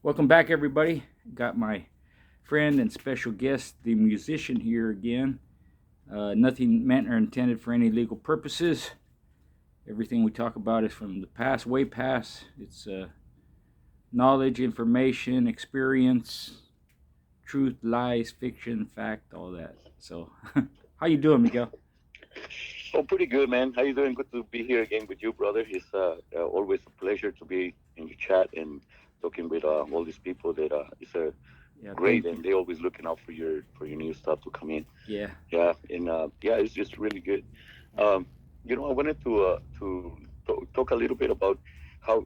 Welcome back, everybody. Got my friend and special guest, the musician, here again. Nothing meant or intended for any legal purposes. Everything we talk about is from the past, way past. It's knowledge, information, experience, truth, lies, fiction, fact, all that. So, how you doing, Miguel? Oh, pretty good, man. How you doing? Good to be here again with you, brother. It's always a pleasure to be in your chat and talking with all these people that is Yeah, great, thank you. and they always looking out for your new stuff to come in. Yeah, Yeah, and yeah, it's just really good. Um, I wanted to talk a little bit about how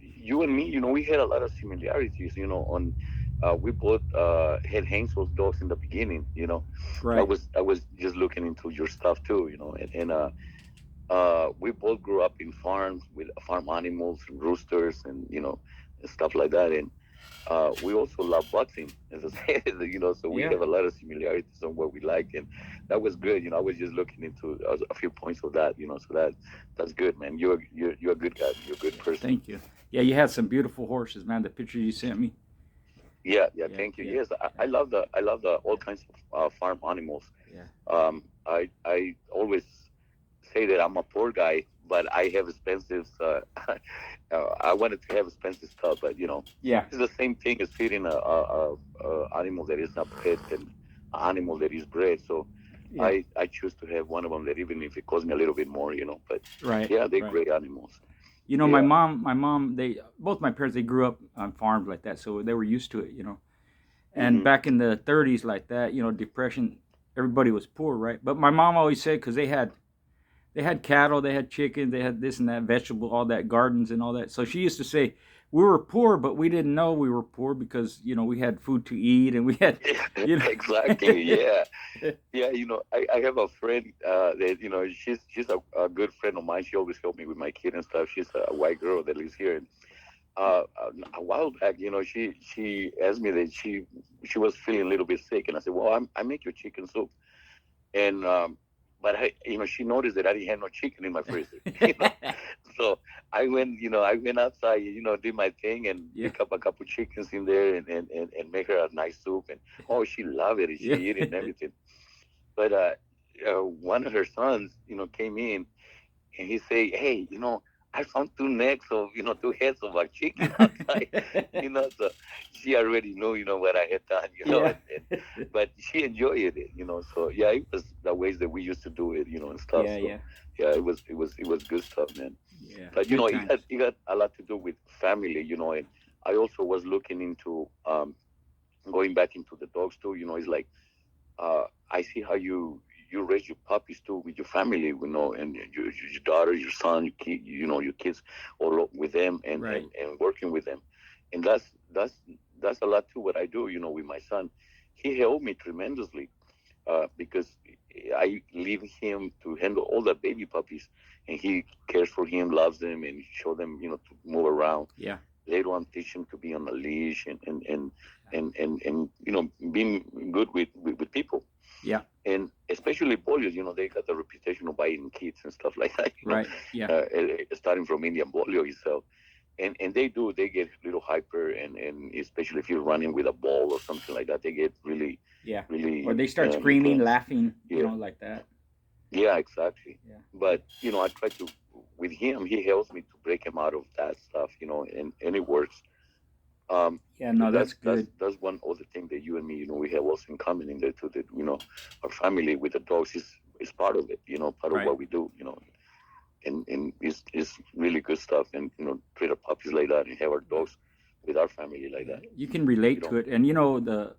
you and me. We had a lot of similarities. On we both had Hainsville's dogs in the beginning. right. I was just looking into your stuff too. And we both grew up in farms with farm animals, and roosters, and stuff like that. And we also love boxing, as I said, so we Yeah, have a lot of similarities on what we like, and that was good. I was just looking into a few points of that, so that's good, man. You're a good guy. You're a good person. thank you. Yeah, you had some beautiful horses, man. The picture you sent me. Yeah, yeah. Yeah, Thank you. yeah, Yes, yeah, I love the all kinds of farm animals. yeah. I always say that I'm a poor guy, but I have expensive. I wanted to have expensive stuff, but Yeah, it's the same thing as feeding a animal that is a pet and an animal that is bred. So yeah. I choose to have one of them that even if it costs me a little bit more, But Right, yeah, they're right. great animals. You know, Yeah. my mom, they both my parents, they grew up on farms like that, so they were used to it. And Hmm. back in the 30s, like that, depression, everybody was poor, right? But my mom always said, because they had cattle, they had chickens, they had this and that, vegetable, all that, gardens and all that. So she used to say, we were poor, but we didn't know we were poor because we had food to eat and we had, you Exactly. know, Yeah. Yeah. I have a friend that she's a good friend of mine. She always helped me with my kid and stuff. She's a white girl that lives here. And a while back, she asked me that she was feeling a little bit sick, and I said, "Well, I make your chicken soup." And but she noticed that I didn't have no chicken in my freezer. So I went outside, did my thing and yeah, pick up a couple chickens in there and make her a nice soup. And oh, she loved it. And yeah, she ate it and everything. But one of her sons, came in and he say, "Hey, I found two necks of, two heads of a chicken outside." So she already knew, what I had done, yeah, but she enjoyed it, So yeah, it was the ways that we used to do it, and stuff. yeah, So yeah, yeah, it was good stuff, man. yeah. But Good it times. got a lot to do with family, and I also was looking into going back into the dogs too. It's like I see how you raise your puppies too with your family, and your daughter, your son, your kid, your kids, all with them Right. and working with them, and that's a lot too. What I do, with my son, he helped me tremendously because I leave him to handle all the baby puppies, and he cares for him, loves them, and show them, to move around. Yeah. Later on, teach him to be on a leash and being good with people, Yeah. and especially polio, they got the reputation of biting kids and stuff like that, Right. Yeah. starting from Indian polio itself. And they get a little hyper, and especially if you're running with a ball or something like that, they get really, Yeah. Or really they start screaming, intense. laughing, Yeah, like that. yeah, exactly. Yeah. But, I try to, with him, he helps me to break him out of that stuff, and it works. Yeah. Because No, that's that's good. that's one other thing that you and me, we have also in common in there too. That our family with the dogs is part of it. Part of Right. what we do. And it's really good stuff. And treat our puppies like that, and have our Yeah. dogs with our family like Yeah. that. You can relate You to know. it, and the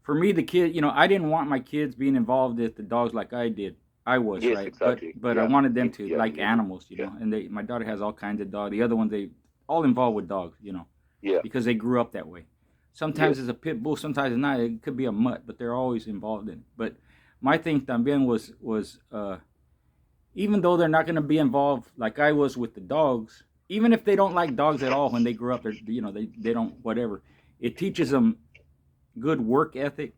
for me, the kid, I didn't want my kids being involved with the dogs like I did. I was Yes, right, but exactly. but I Yeah. wanted them to Me like neither. animals, Yeah. and my daughter has all kinds of dogs. The other ones, they all involved with dogs, Yeah. because they grew up that way. Sometimes Yes. it's a pit bull, sometimes it's not. It could be a mutt, but they're always involved in it. But my thing también was even though they're not going to be involved like I was with the dogs, even if they don't like dogs at all when they grow up, they don't whatever. It teaches them good work ethic,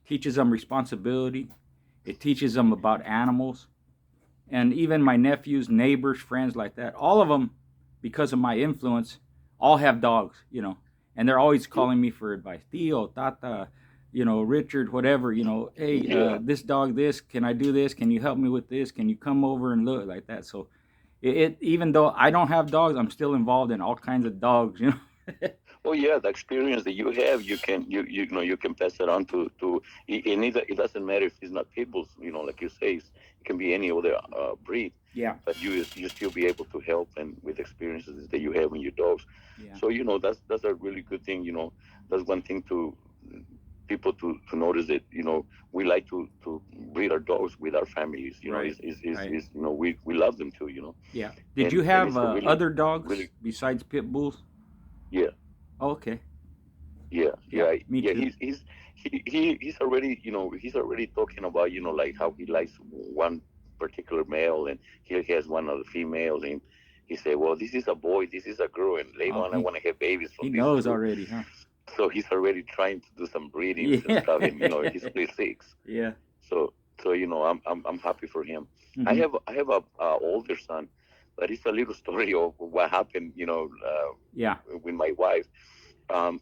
teaches them responsibility. It teaches them about animals, and even my nephews, neighbors, friends like that. All of them, because of my influence, all have dogs. and they're always calling me for advice. Tio, Tata, Richard, whatever. Hey, Yeah. this dog, this. Can I do this? Can you help me with this? Can you come over and look like that? So it even though I don't have dogs, I'm still involved in all kinds of dogs. Oh yeah, the experience that you have, you know you can pass it on to and it doesn't matter if it's not pit bulls, like you say, it can be any other breed, Yeah. but you still be able to help and with experiences that you have in your dogs. Yeah. So that's a really good thing. That's one thing to people to notice that we like to breed our dogs with our families. Right. Right. We love them too. Yeah. Did you And have it's a really other dogs really besides pit bulls? yeah. Oh, okay. Yeah, Yeah. yeah, Me yeah. too. He's already he's already talking about like how he likes one particular male and he has one of the females and he said, well, this is a boy, this is a girl, and later Oh, on I want to have babies he from these knows two. already, huh? So he's already trying to do some breedings and Yeah. stuff, and he's only 6. Yeah. So I'm happy for him. I Hmm. have I have a older son, but it's a little story of what happened Yeah. with my wife. um,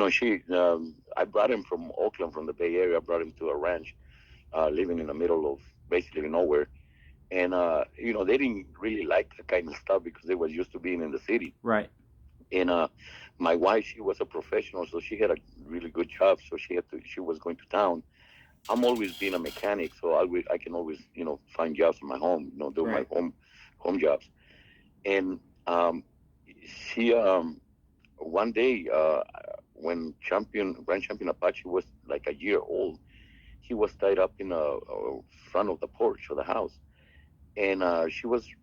she I brought him from Oakland, from the Bay Area. I brought him to a ranch, living in the middle of basically nowhere. And they didn't really like that kind of stuff because they was used to being in the city. Right. And my wife, she was a professional, so she had a really good job. So she was going to town. I'm always being a mechanic, so I can always find jobs in my home, do my Right. home jobs. And she one day, when Grand Champion Apache was like a year old, he was tied up in a front of the porch of the house, and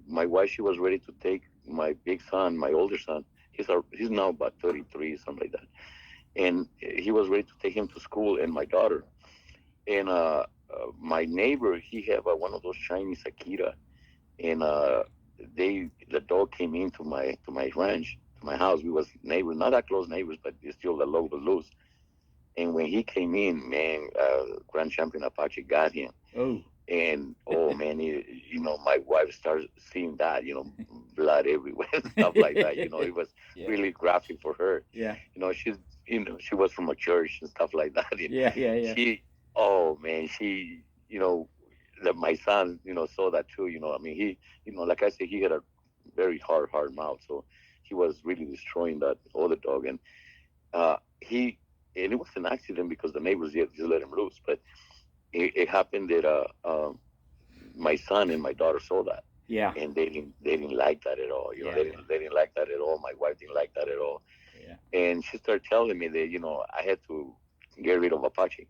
my wife. She was ready to take my big son, my older son. He's now about 33, something like that, and he was ready to take him to school, and my daughter, and my neighbor. He have one of those Chinese Akita, and the dog came into my ranch, to my house. We was neighbors, not that close neighbors, but it's still the low was loose. And when he came in, man, Grand Champion Apache got him. Oh. And oh man, my wife started seeing that, blood everywhere and stuff like that. It was Yeah. really graphic for her. Yeah. She's, she was from a church and stuff like that. And Yeah. Yeah. Yeah. she, oh man, she, my son, saw that too. I mean, he, like I said, he had a very hard mouth, so he was really destroying that other dog, and he, and it was an accident because the neighbors just let him loose, but it happened that my son and my daughter saw that, Yeah. and they didn't like that at all. Yeah. They didn't like that at all. My wife didn't like that at all, Yeah. and she started telling me that I had to get rid of Apache.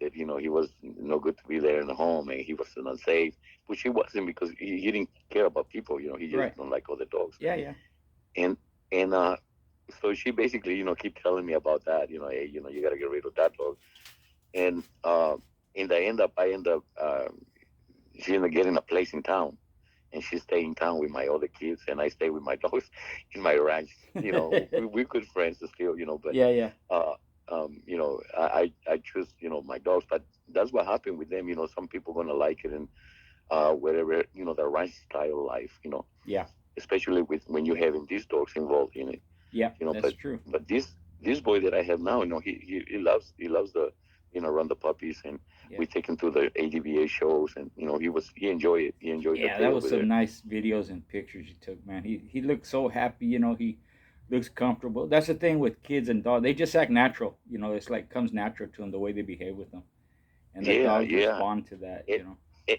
That he was no good to be there in the home, and he was unsafe, which he wasn't because he didn't care about people. He just Right. don't like other dogs, Yeah. Yeah. and and so she basically keep telling me about that. Hey, you got to get rid of that dog, and in the end up, I end up she ended up getting a place in town, and she stayed in town with my other kids, and I stay with my dogs in my ranch. We're good friends still, but Yeah. Yeah. uh, I choose my dogs, but that's what happened with them. Some people gonna like it, and whatever the ranch style life, Yeah. especially with when you're having these dogs involved in it, Yeah. That's but true. this boy that I have now, he loves the run the puppies, and Yeah. we take him to the ADVA shows, and he enjoyed it. He enjoyed the Yeah. play That was over some there. nice videos and pictures you took, man. He looked so happy. He looks comfortable. That's the thing with kids and dogs. They just act natural. It's like comes natural to them the way they behave with them, and the Yeah, dogs yeah. respond to that. And,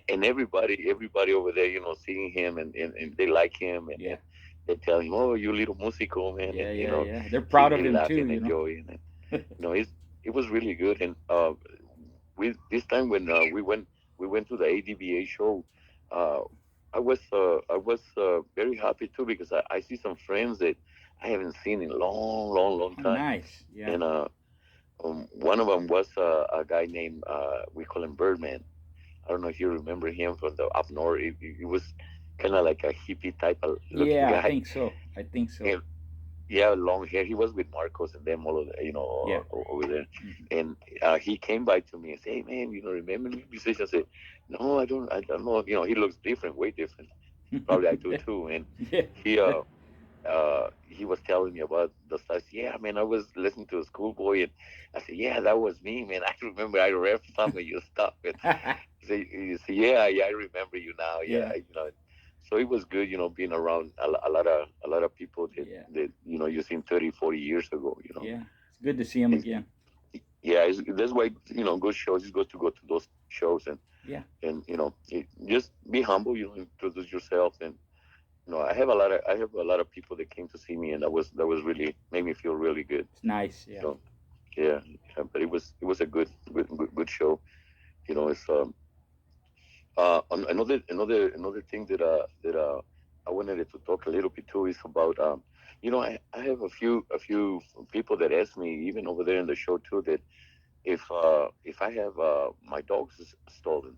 and everybody over there, seeing him, and they like him, Yeah. and they tell him, "Oh, you little musical man," Yeah. and Yeah. Yeah. They're he proud of be him too. laughing, enjoying, and it was really good. And we this time when we went to the ADBA show, uh, I was very happy too because I see some friends that I haven't seen in long Oh, time, nice. Yeah. and one of them was a guy named we call him Birdman. I don't know if you remember him from the up north. He was kind of like a hippie type of looking Yeah. I guy, think so. I think so. and yeah, long hair. He was with Marcos and them all of the, Yeah. over there. Hmm. And he came by to me and said, "Hey man, remember the musician?" I said, "No, I don't know. He looks different, way different. Probably I do too." And Yeah. he he was telling me about the stuff. Yeah, man, I was listening to a Schoolboy, and I said, yeah, that was me, man. I remember I read some of your stuff, and he said, yeah, yeah, I remember you now. Yeah, Yeah, so it was good, being around a lot of people that yeah, you seen 30, 40 years ago. yeah. It's good to see him It's, again. yeah, that's why good shows. It's good to go to those shows, Yeah, and just be humble. Introduce yourself, and I have a lot of people that came to see me, and that was really made me feel really good. it's nice. Yeah, So yeah, yeah, but it was a good show. It's another thing that I wanted to talk a little bit too is about I have a few people that ask me even over there in the show too that if I have my dogs stolen,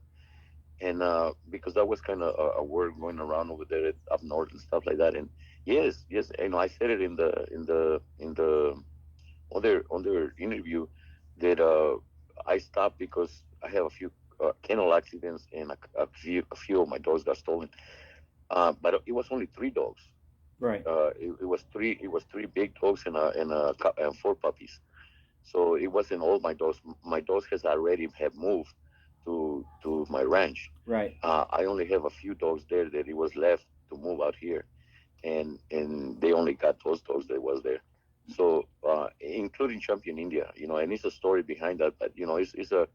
and because that was kind of a word going around over there up north and stuff like that. And yes, I said it in the on their interview that I stopped because I have a few kennel accidents, and a few of my dogs got stolen. But it was only three dogs. right. It was three big dogs and four puppies. So it wasn't all my dogs. My dogs has already have moved to my ranch. Right. I only have a few dogs there that it was left to move out here, and they only got those dogs that was there. So including Champion India, and it's a story behind that, but it's a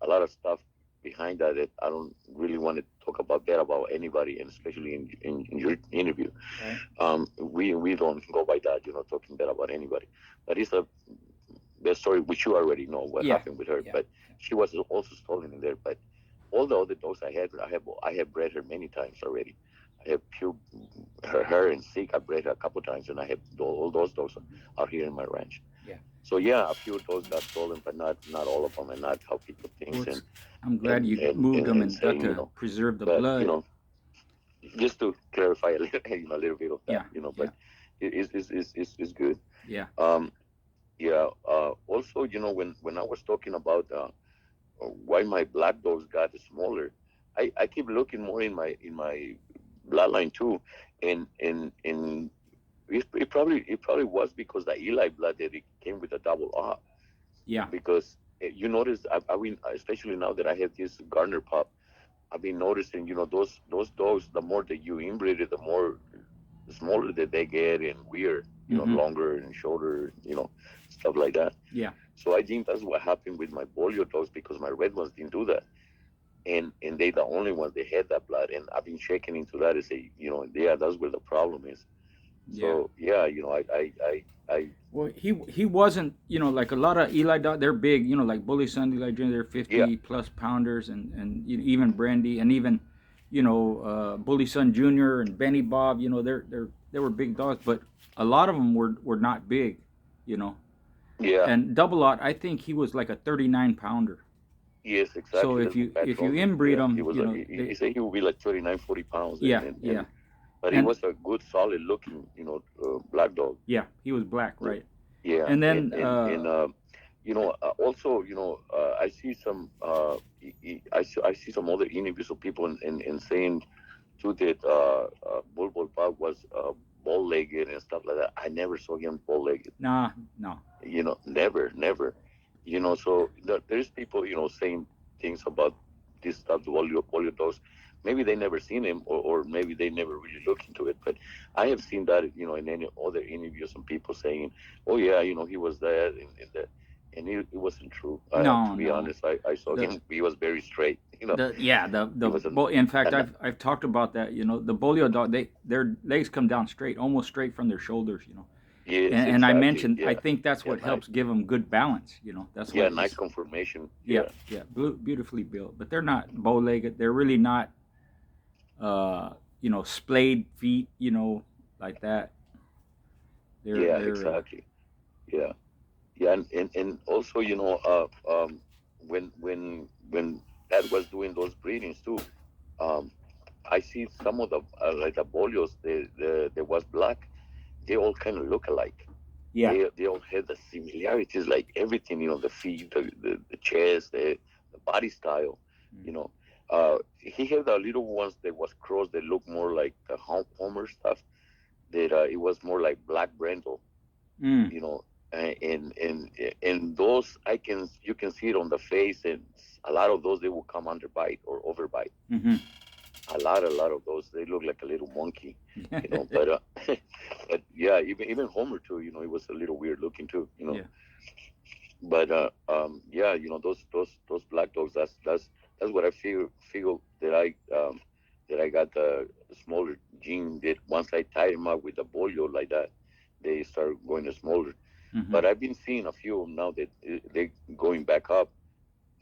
lot of stuff behind that I don't really want to talk about that about anybody, and especially in your interview. Right. We don't go by that, talking bad about anybody. But it's the story which you already know what Yeah. happened with her. Yeah. But she was also stolen in there. But all the other dogs I have bred her many times already. I have her and Seek. I bred her a couple times, and I have all those dogs are here in my ranch. Yeah. So yeah, a few of those got stolen, but not all of them, and not how people think Well, and I'm glad and you and moved and, them and and got saying, to preserve the but blood. just to clarify a little, a little bit of that, Yeah. but Yeah. it's good. Yeah. Um, yeah. Also, when I was talking about why my black dogs got smaller, I keep looking more in my bloodline too, and it probably was because the Eli blood that it came with a double R, Yeah. because you notice I mean, especially now that I have this Garner pup, I've been noticing, those dogs, the more that you inbreed it, the more the smaller that they get and weird, Mm-hmm. longer and shorter, stuff like that. Yeah. So I think that's what happened with my bolio dogs, because my red ones didn't do that, and they the only ones that had that blood. And I've been checking into that and say, yeah, that's where the problem is. Yeah. So yeah, I Well, he wasn't, like a lot of Eli dog. They're big, like Bully Sun, Eli Jr. They're yeah, 50 plus pounders, and even Brandy, and even, Bully Sun Jr. and Benny Bob. They were big dogs, but a lot of them were not big, you know. yeah, And Double Lot, I think he was like a 39 pounder. yes, So exactly. if That's what you Pat if you told me. inbreed Yeah, he them, was he they, said he would be like 39, 40 pounds, yeah, yeah, but he and was a good, solid looking, black dog. yeah, he was black, Yeah, right? yeah, And and then also, I see some I see some other interviews of people and saying too that Bulbul Bug was ball legged and stuff like that. I never saw him ball legged. nah, no, Never. So there's people saying things about this stuff, the polio dogs. Maybe they never seen him, or maybe they never really looked into it. But I have seen that, in any other interviews, some people saying, "Oh yeah, he was there," and it wasn't true. To no, be no. honest, I saw The him. He was very straight. the He was in fact, an I've talked about that. The bolio dog, their legs come down straight, almost straight from their shoulders. yes, And I exactly. mentioned, I Yeah, think that's yeah, what nice. helps give them good balance. That's why Yeah, nice it's conformation. yeah, Yeah, yeah, beautifully built. But they're not bow legged. They're really not, splayed feet. Like that. They're yeah, they're exactly. Yeah. Yeah, and also, when Dad was doing those breedings too, um, I see some of the like the bolios, they was black. They all kind of look alike. yeah. They all had the similarities, like everything. The feet, the chest, the body style. You know, he had the little ones that was crossed. They look more like the Homer stuff. that it was more like black brindle, Mm. you know, and those you can see it on the face, and a lot of those they will come under bite or overbite. Mm-hmm. A lot of those they look like a little monkey, but but yeah, even Homer too, it was a little weird looking too, Yeah. but yeah, those black dogs, that's what I feel that I got the smaller gene, that once I tie them up with a bolio like that, they start going to smaller. Mm-hmm. But I've been seeing a few of them now that they going back up,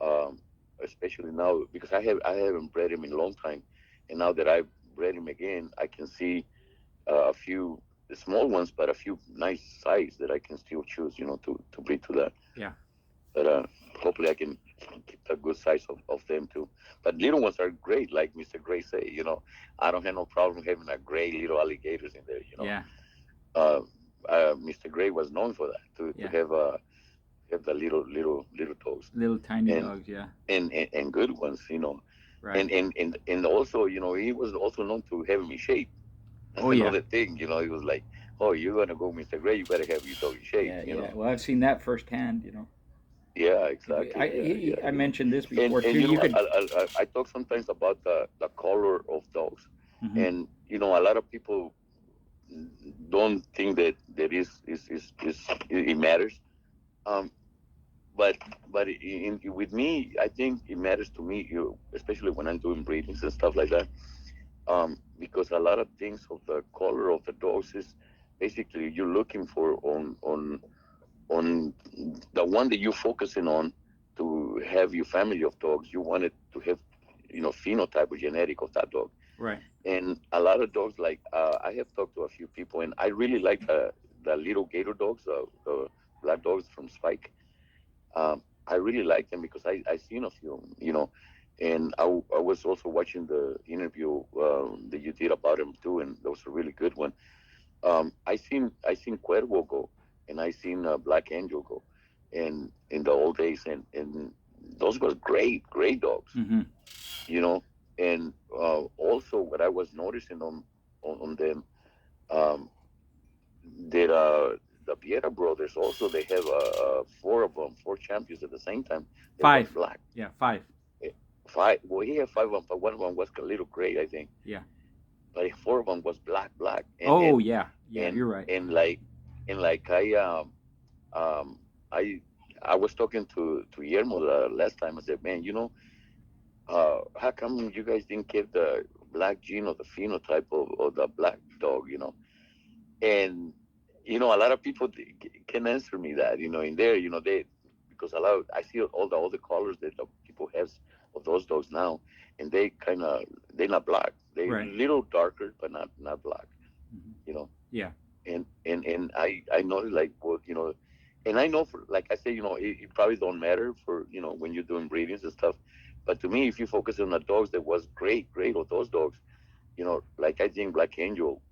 um, especially now because I haven't bred him in a long time, and now that I've bred him again, I can see a few small ones, but a few nice size that I can still choose, to breed to that. Yeah. But hopefully I can keep a good size of them too. But little ones are great, like Mr. Gray say. I don't have no problem having a gray little alligators in there. Yeah. Uh, Mr. Gray was known for that, to Yeah. have the little dogs, Little tiny and dogs. Yeah. and good ones. Right. And also, he was also known to have him in shape. That's Oh yeah. another thing. He was like, oh, you're gonna go, Mr. Gray, you better have your dog in shape. Yeah. Yeah. Well, I've seen that firsthand. Yeah, If exactly. Yeah, yeah. I mentioned this And before too. and You could. I talk sometimes about the color of dogs, Mm-hmm. and a lot of people don't think that it matters. Um, but with me, I think it matters to me, especially when I'm doing breedings and stuff like that. Because a lot of things of the color of the dogs is basically you're looking for on the one that you're focusing on to have your family of dogs. You want it to have phenotype or genetic of that dog. Right. And a lot of dogs, like I have talked to a few people, and I really like the little gator dogs, the black dogs from Spike. I really like them because I seen a few, and I was also watching the interview that you did about them too, and that was a really good one. I seen Cuervo go, and I seen Black Angel go, and in the old days, and those were great dogs, Mm-hmm. you know. And also, what I was noticing on them, um, that the Viera brothers also, they have four of them, four champions at the same time. They was Five. black. Yeah. Five. Eh, Five. Well, he had five of them, but one of them was a little gray, I think. Yeah. But four of them was black, and Oh and yeah. Yeah. and You're right. and like and like um I I was talking to Guillermo the last time. I said, man, how come you guys didn't get the black gene or the phenotype of the black dog? And a lot of people can answer me that, in there, they, because I see all the colors that the people have of those dogs now, and they're not black. They Right. little darker, but not black. Mm-hmm. You know, Yeah. and I know, like, well, and I know, for, like I say, it probably don't matter for, when you're doing breedings and stuff. But to me, if you focus on the dogs that was great of those dogs, like I think Black Angel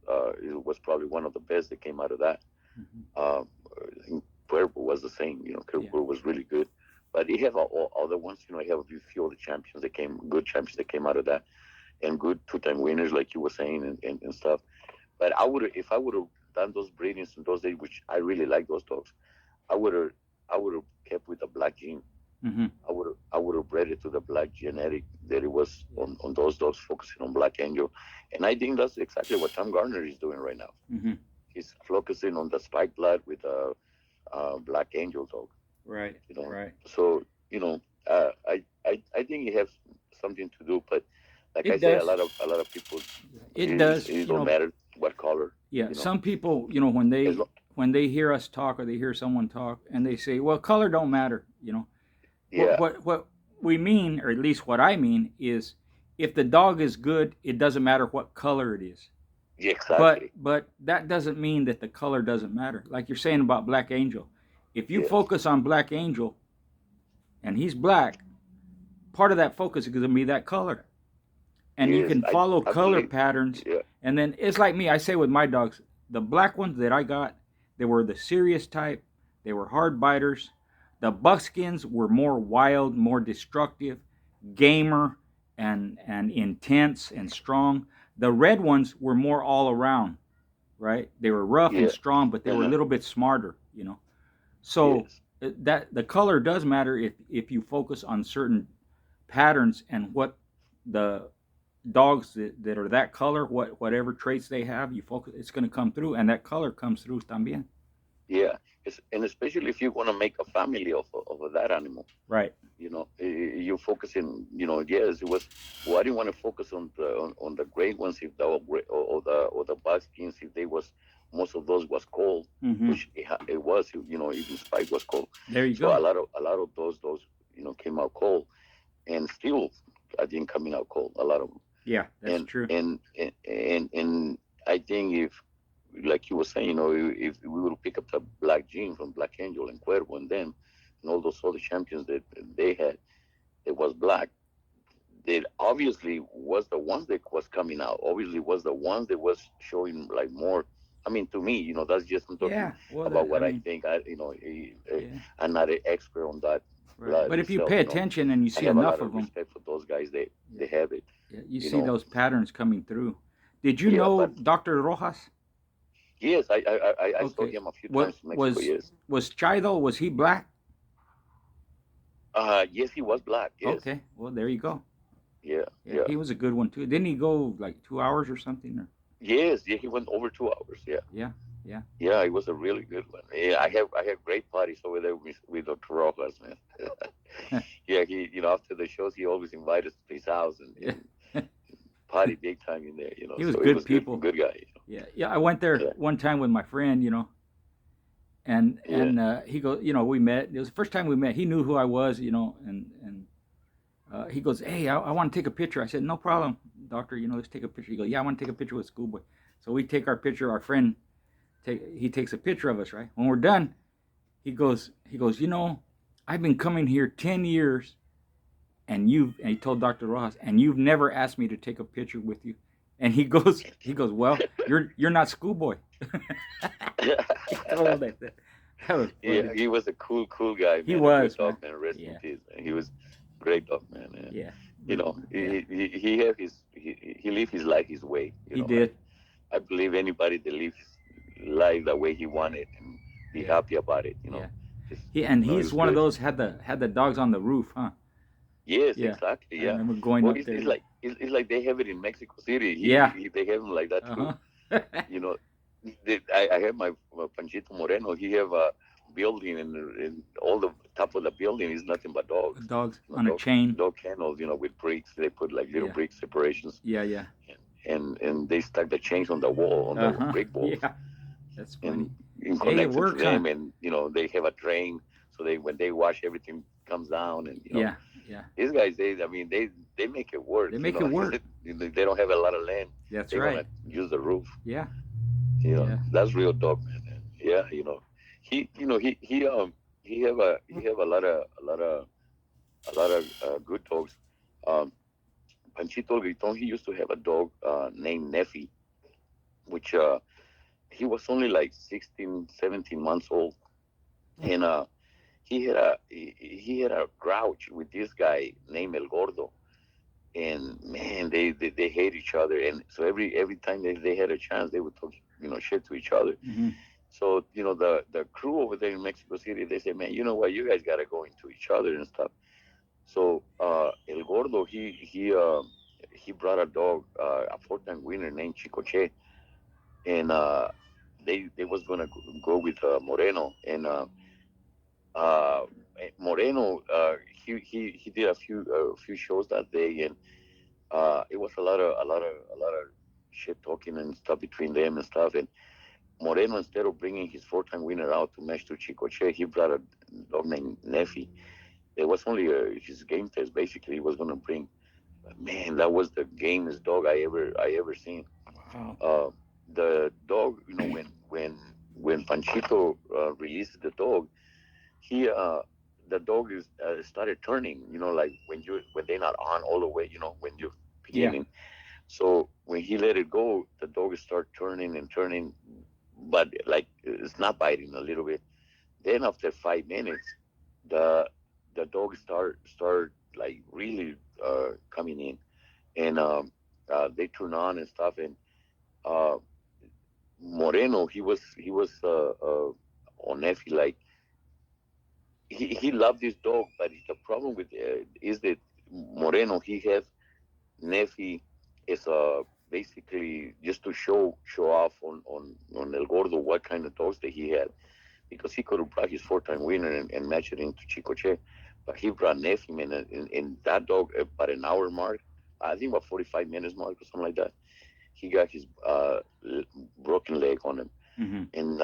it was probably one of the best that came out of that. Mm-hmm. I think Cuervo was the same. Yeah. Cuervo was really good, but you have all other ones. You have a few other champions good champions that came out of that, and good two-time winners, like you were saying, and stuff. But if I would have done those breedings in those days, which I really like those dogs, I would have kept with the black gene. Mm-hmm. I would have bred it to the black genetic that it was on those dogs, focusing on Black Angel, and I think that's exactly what Tom Garner is doing right now. Mm-hmm. He's focusing on the spike blood with a Black Angel dog. Right. You know, Right. so I think it has something to do, but like I It say, a does. lot of people, It does. it don't matter what color. Yeah. You know, Some people, as long, when they hear us talk or they hear someone talk and they say, "Well, color don't matter," yeah, what we mean, or at least what I mean, is if the dog is good, it doesn't matter what color it is. yeah, But exactly. but that doesn't mean that the color doesn't matter. Like you're saying about Black Angel, if you Yes, focus on Black Angel and he's black, part of that focus is going to be that color, and you yes, can follow I color believe. patterns. Yeah, And then it's like me. I say with my dogs, the black ones that I got, they were the serious type. They were hard biters. The buckskins were more wild, more destructive, gamer, and intense and strong. The red ones were more all around. right? They were rough and Yeah. strong, but they were a Uh-huh. little bit smarter, you know. So Yes. that the color does matter if you focus on certain patterns and what the dogs that are that color, whatever traits they have, you focus, it's going to come through, and that color comes through también. Yeah. And especially if you want to make a family of that animal, Right. you focusing, yes, it was. Why do you want to focus on the gray ones if the or the buskins if they was most of those was cold, Mm-hmm. which it was, even Spike was cold. There you So go. a lot of those came out cold, and still I think coming out cold, a lot of them. Yeah, that's and true. and and I think if, like you were saying, if we will pick up the Black Gene from Black Angel and Cuervo and them and all those other champions that they had, it was black. That obviously was the ones that was coming out. Obviously was the ones that was showing like more. I mean, to me, that's just I'm talking Yeah. Well, about I what I mean, think. yeah. I'm not an expert on that Right. blood But if you itself. pay attention and you I see have a enough lot of of them, respect for those guys. They yeah, they have it. yeah, you You see know. those patterns coming through. Did you Yeah, know but Dr. Rojas? yes, I saw Okay. him a few What times in Mexico. Yes. was Chido? Was he black? Yes, he was black. Yes. Okay. Well, there you go. Yeah. Yeah, Yeah. he was a good one too. Didn't he go like 2 hours or something? Or Yes. Yeah. He went over 2 hours. Yeah. yeah, yeah. Yeah. It was a really good one. Yeah. I have great parties over there with Dr. Rojas, man. Yeah. He, after the shows, he always invited us to his house Yeah. and party big time in there. He was So it good was good. people. Good guy. Yeah, yeah. I went there Yeah. one time with my friend, and Yeah. he goes, we met. It was the first time we met. He knew who I was, and he goes, "Hey, I want to take a picture." I said, "No problem, doctor. Let's take a picture." He goes, "Yeah, I want to take a picture with Schoolboy." So we take our picture. Our friend he takes a picture of us. Right when we're done, he goes, I've been coming here 10 years, and he told Doctor Rojas, and you've never asked me to take a picture with you. And he goes, well, you're not Schoolboy. He told him that. That was Yeah. funny. He was a cool guy, He man. A good was, dog, man. man. Rest in Yeah, peace, man. He was a great dog, man. Yeah. yeah, yeah. He have he lived his life his way. He Like, did. I believe anybody that lives life the way he wanted and be Yeah, happy about it. yeah. Just he He's was one of good. those had the dogs on the roof, huh? Yes, Yeah, exactly. I Yeah. remember going Well, up it's there. like it's like they have it in Mexico City. Yeah. They have him like that too. Uh huh. You know, I have my Panchito Moreno. He have a building, and all the top of the building is nothing but dogs. Dogs You know, on a dog chain. dog kennels. With bricks. They put like little Yeah, brick separations, yeah, yeah. and they stack the chains on the wall, on the Uh huh. brick walls, Yeah, that's and funny. you Hey, it connect it to works, huh? them, and they have a drain, so they when they wash everything comes down, and Yeah, yeah. these guys, I mean, they make it work. They make it work. They don't have a lot of land. That's They're right. gonna use the roof. Yeah, yeah. That's real dog, man. And yeah, he, he have a lot of good dogs. Um, Panchito Griton, he used to have a dog named Neffy, which he was only like 16, 17 months old, and he had a grouch with this guy named El Gordo, and man, they hate each other, and so every time they had a chance, they would talk shit to each other. Mm-hmm. So the crew over there in Mexico City, they say, man, you know what, you guys gotta go into each other and stuff. So El Gordo, he brought a dog, a four-time winner named Chicoche, and they was gonna go with Moreno, and uh, Moreno, he did a few shows that day, and it was a lot of shit talking and stuff between them and stuff. And Moreno, instead of bringing his four-time winner out to match to Chicoche, he brought a dog named Neffy. It was only his game test. Basically, he was gonna bring. Man, that was the gamest dog I ever seen. Wow. Uh, the dog, when Panchito released the dog, he the dog is started turning. Like when they're not on all the way. When you're Yeah. beginning. So when he let it go, the dog start turning and turning, but like it's not biting a little bit. Then after 5 minutes, the the dog start like really coming in, and they turn on and stuff, and uh, Moreno, he was on Effie, like he loved this dog, but the problem with is that Moreno, he has Nefi is basically just to show off on El Gordo what kind of dogs that he had, because he could have brought his 4-time winner and matched it into Chicoche, but he brought Nefi, man, and that dog about an hour mark, I think about 45 minutes mark or something like that, he got his broken leg on him, Mm-hmm. and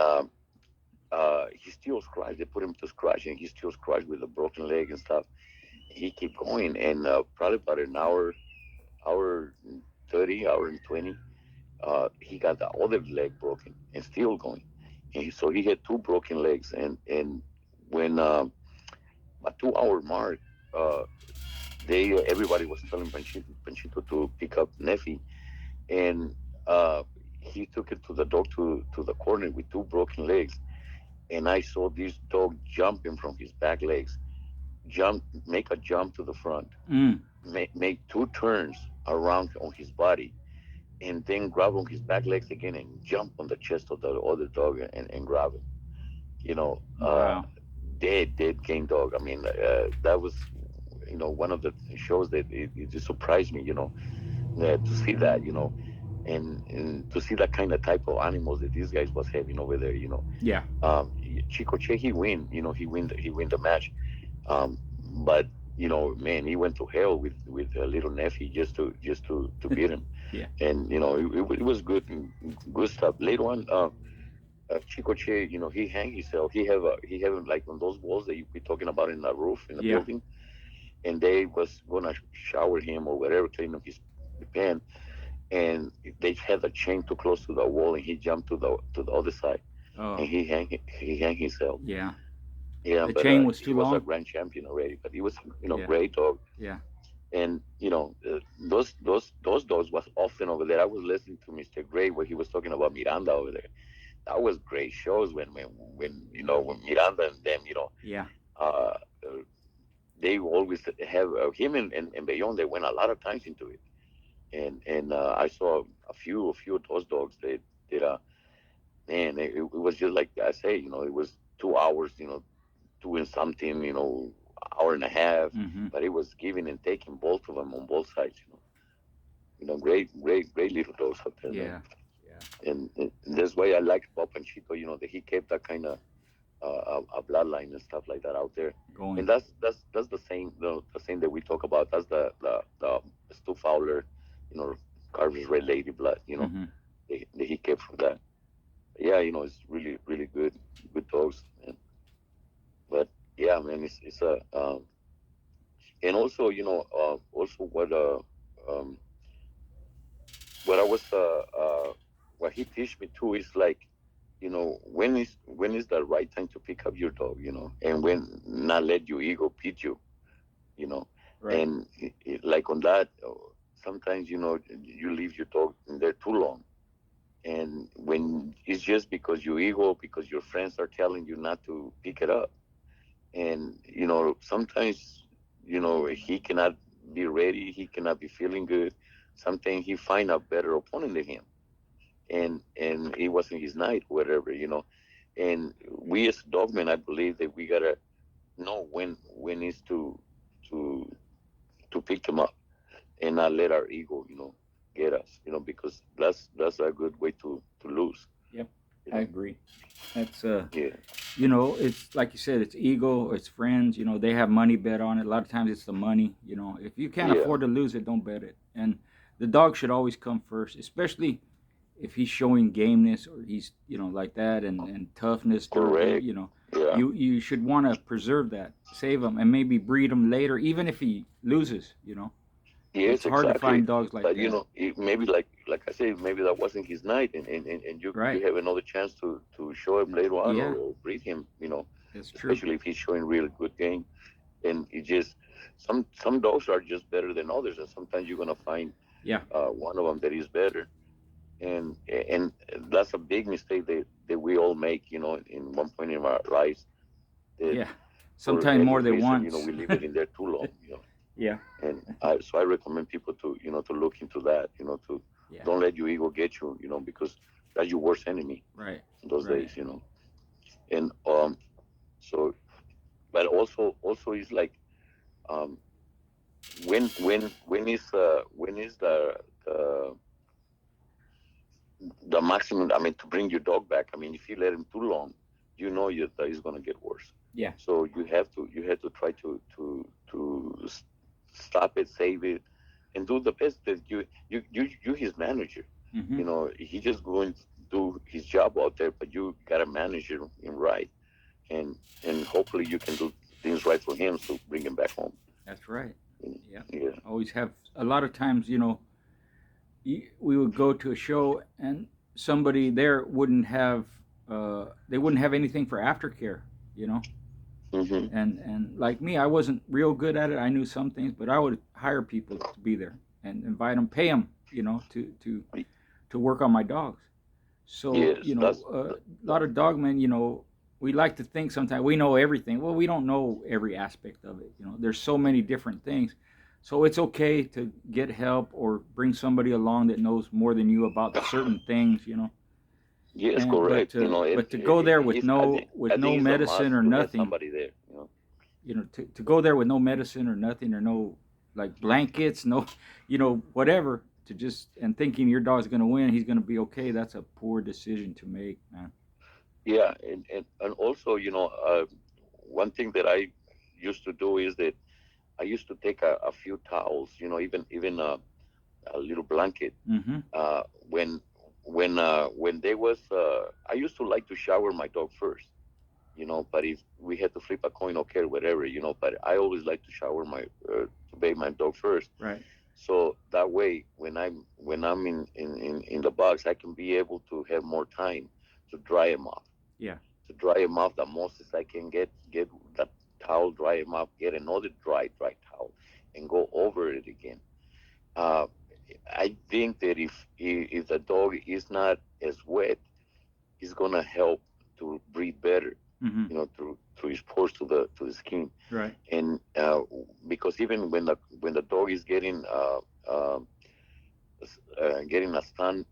he still scratched. They put him to scratch, and he still scratched with a broken leg and stuff. He kept going, and probably about an hour and 30, hour and 20, he got the other leg broken and still going. And so he had two broken legs. And when a 2 hour mark, uh, everybody was telling Panchito to pick up Nefi. And he took it to the dog to the corner with two broken legs. And I saw this dog jumping from his back legs, make a jump to the front, Mm. make two turns around on his body, and then grab on his back legs again and jump on the chest of the other dog and grab him. You know, Wow. dead game dog. I mean, that was, one of the shows that it just surprised me, to see that, and to see that kind of type of animals that these guys was having over there. Yeah. Chico Che, he win the match. Um, but man, he went to hell with little Neffy just to beat him, Yeah. and it was good stuff. Later on, Chico Che, he hang himself. He have him like on those walls that you be talking about in the roof in the Yeah. building, and they was gonna shower him or whatever, clean up his pen, and they had a chain too close to the wall, and he jumped to the other side, Oh. and he hang himself. Yeah. Yeah, The but chain was he too was a long. grand champion already. But he was, Yeah. great dog. Yeah. And those dogs was often over there. I was listening to Mr. Gray where he was talking about Miranda over there. That was great shows when Miranda and them, Yeah. uh, uh, they always have him and Bayon. They went a lot of times into it, and I saw a few of those dogs. They did man. It was just like I say, it was 2 hours, doing something, hour and a half, Mm-hmm. but it was giving and taking both of them on both sides. Great little dogs out there, man. Yeah. Yeah. And that's why I like about Panchito, that he kept that kind of a bloodline and stuff like that out there. Going. And that's the same the same that we talk about. That's the Stu Fowler, Carver's Red Lady blood, Mm-hmm. that he kept from that. Yeah, it's really really good dogs, man. But yeah, man, it's a and also also um, what I was what he teach me too is like when is the right time to pick up your dog, and when not let your ego beat you, you know Right. and like on that, sometimes you leave your dog in there too long, and when it's just because your ego, because your friends are telling you not to pick it up, and sometimes he cannot be ready, he cannot be feeling good, sometimes he find a better opponent than him, and it wasn't his night, whatever, and we as dogmen, I believe that we gotta know when is to to pick him up and not let our ego get us, because that's a good way to lose, Yep. you I know agree. That's yeah, it's like you said, it's ego, it's friends, they have money bet on it. A lot of times it's the money, if you can't yeah, afford to lose it, don't bet it. And the dog should always come first, especially if he's showing gameness or he's, like that and toughness, durability, correct, yeah, you should want to preserve that, save him and maybe breed him later, even if he loses, yes, It's hard to exactly. find dogs like But that. maybe like I say, maybe that wasn't his night, and you Right. have another chance to show him later on, Yeah, or breed him, that's true. especially if he's showing really good game. And it just some dogs are just better than others, and sometimes you're gonna find Yeah. one of them that is better, and that's a big mistake that we all make, in one point in our lives, that Yeah. for Sometimes any more than reason, once. we leave it in there too long. Yeah. And so I recommend people to look into that, to Yeah. don't let your ego get you, because that's your worst enemy Right. in those Right. days, and so, but also is like, um, when is the the maximum? I mean, to bring your dog back. I mean, if you let him too long, that he's gonna get worse. Yeah. So you have to try to stop it, save it, and do the best that you his manager. Mm-hmm. He just going to do his job out there, but you gotta manage him right, and and hopefully you can do things right for him, so bring him back home. That's right. Yeah. Yeah. Always have a lot of times, we would go to a show and somebody there wouldn't have they wouldn't have anything for aftercare, you know. Hmm. And like me, I wasn't real good at it. I knew some things, but I would hire people to be there and invite them, pay them, to work on my dogs. So Yes, a lot of dog men, we like to think sometimes we know everything. Well, we don't know every aspect of it. There's so many different things. So it's okay to get help or bring somebody along that knows more than you about certain things. yes, And but correct. to but to go there with I no think I think it's a medicine must or to have nothing, somebody there. to go there with no medicine or nothing or no like blankets, no, whatever, to just and thinking your dog's gonna win, he's gonna be okay. That's a poor decision to make, man. Yeah, and also, one thing that I used to do is that I used to take a few towels, even a little blanket. Mm-hmm. When they was, I used to like to shower my dog first, but if we had to flip a coin, okay, whatever, but I always like to shower to bathe my dog first. Right. So that way, when I'm in the box, I can be able to have more time to dry him off. Yeah. To dry him off the most as I can, get that towel, dry him off, get another dry towel, and go over it again. Uh, I think that if the dog is not as wet, he's gonna help to breathe better, Mm-hmm. through his pores to the skin. Right. And because even when the dog is getting a sun,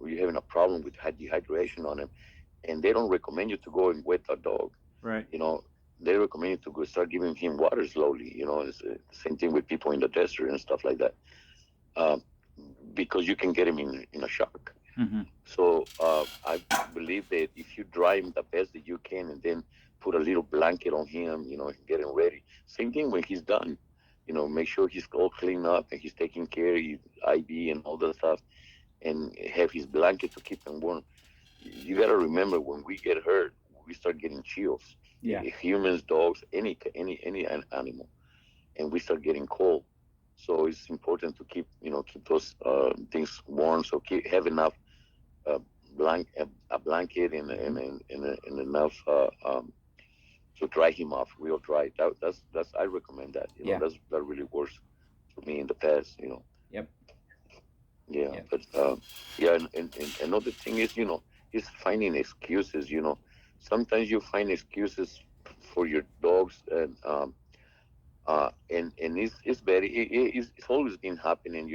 you're having a problem with dehydration on him, and they don't recommend you to go and wet the dog. Right. You know, they recommend you to go start giving him water slowly. It's the same thing with people in the desert and stuff like that, um, because you can get him in a shock. Mm-hmm. So I believe that if you dry him the best that you can, and then put a little blanket on him, get him ready. Same thing when he's done. Make sure he's all cleaned up and he's taking care of his IV and all that stuff, and have his blanket to keep him warm. You got to remember, when we get hurt, we start getting chills. Yeah. Humans, dogs, any animal, and we start getting cold. So it's important to keep those things warm. So have enough uh, a blanket and enough to dry him off real dry. That's I recommend that. Yeah. That really works for me in the past. Yep. Yeah, Yep. but yeah, and another thing is finding excuses. Sometimes you find excuses for your dogs, and it's very it's always been happening.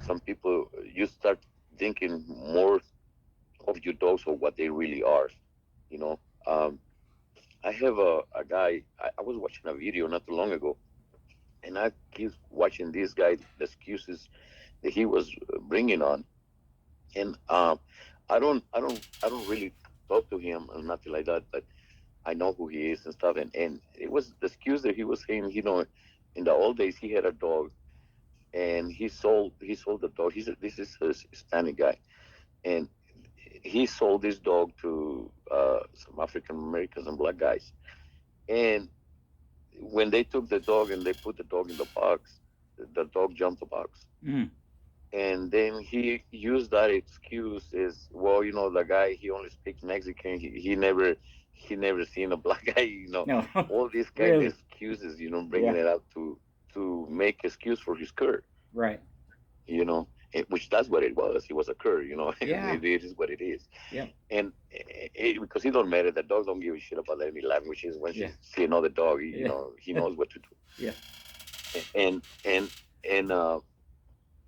Some people, you start thinking more of your dogs or what they really are. You know, um, I have a guy. I was watching a video not too long ago, and I keep watching this guy, the excuses that he was bringing on, and I don't really talk to him or nothing like that, but I know who he is and stuff, and it was the excuse that he was saying. In the old days, he had a dog, and he sold the dog. This is a Hispanic guy, and he sold this dog to some African Americans and black guys. And when they took the dog and they put the dog in the box, the dog jumped the box. Mm. And then he used that excuse as, well, the guy, he only speaks Mexican. He never seen a black guy. No. All these kind of Really. excuses. Bringing Yeah. it up to make excuse for his cur. Right. Which that's what it was. It was a cur. Yeah. It is what it is. Yeah. And because it don't matter, the dogs don't give a shit about any languages. When Yeah. she see another dog, Yeah. he knows what to do. Yeah. And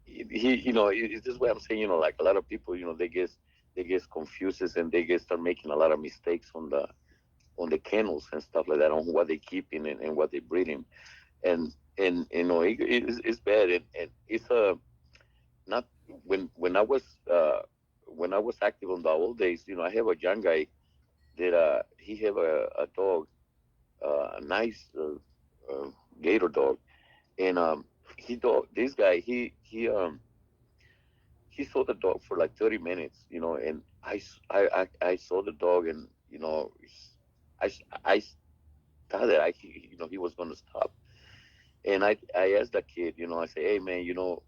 he, it's this way I'm saying, like a lot of people, they guess they get confused and they get start making a lot of mistakes on the kennels and stuff like that on what they keeping and what they breeding and you know it's bad and it's not when I was when I was active on the old days, you know, I have a young guy that he have a dog, a nice gator dog, and he dog this guy he saw the dog for like 30 minutes, you know, and I saw the dog and you know I thought that you know he was gonna stop. And I asked that kid, you know, I say, hey man, you know,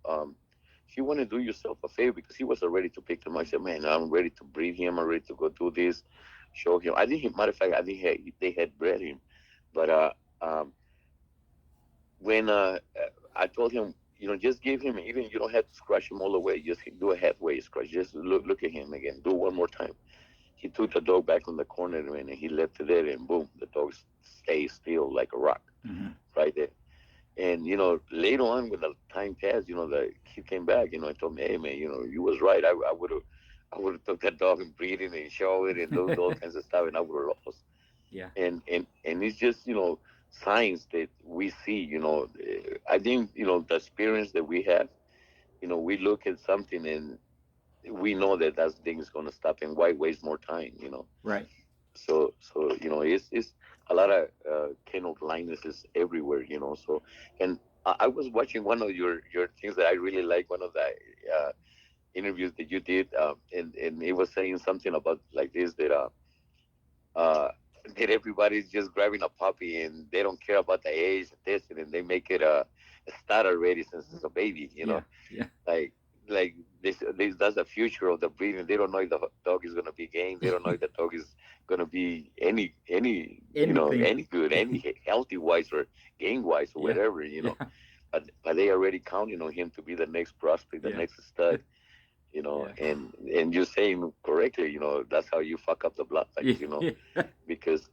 if you want to do yourself a favor, because he was ready to pick him. I said, man, I'm ready to breed him. I'm ready to go do this, show him. I think, matter of fact, I think they had bred him, but when I told him, you know, just give him, even you don't have to scratch him all the way. Just do a halfway scratch. Just look at him again. Do one more time. He took the dog back on the corner and he left it there, and boom, the dog stays still like a rock, Mm-hmm. right there. And you know, later on, when the time passed, you know, the he came back, you know, and told me, "Hey, man, you know, you was right. I would have took that dog and breed it and show it and do all kinds of stuff, and I would have lost." Yeah. And it's just you know signs that we see. You know, I think you know the experience that we have. You know, we look at something and we know that that thing is going to stop, and why waste more time? You know. Right. So you know it's a lot of kennel blindnesses everywhere, you know. So and I was watching one of your things that I really like, one of the uh, interviews that you did, and it was saying something about like this uh, that everybody's just grabbing a puppy and they don't care about the age and this and they make it a start already since it's a baby, you know, Yeah. Yeah. like like this that's the future of the breeding. They don't know if the dog is gonna be game. They don't know if the dog is gonna be any you know Anything. any good, any healthy wise or game wise or Yeah. whatever, you Yeah. know. But they already counting on him to be the next prospect, the Yeah. next stud, you know. Yeah. And you're saying correctly, you know, that's how you fuck up the bloodlines, you know, Yeah. because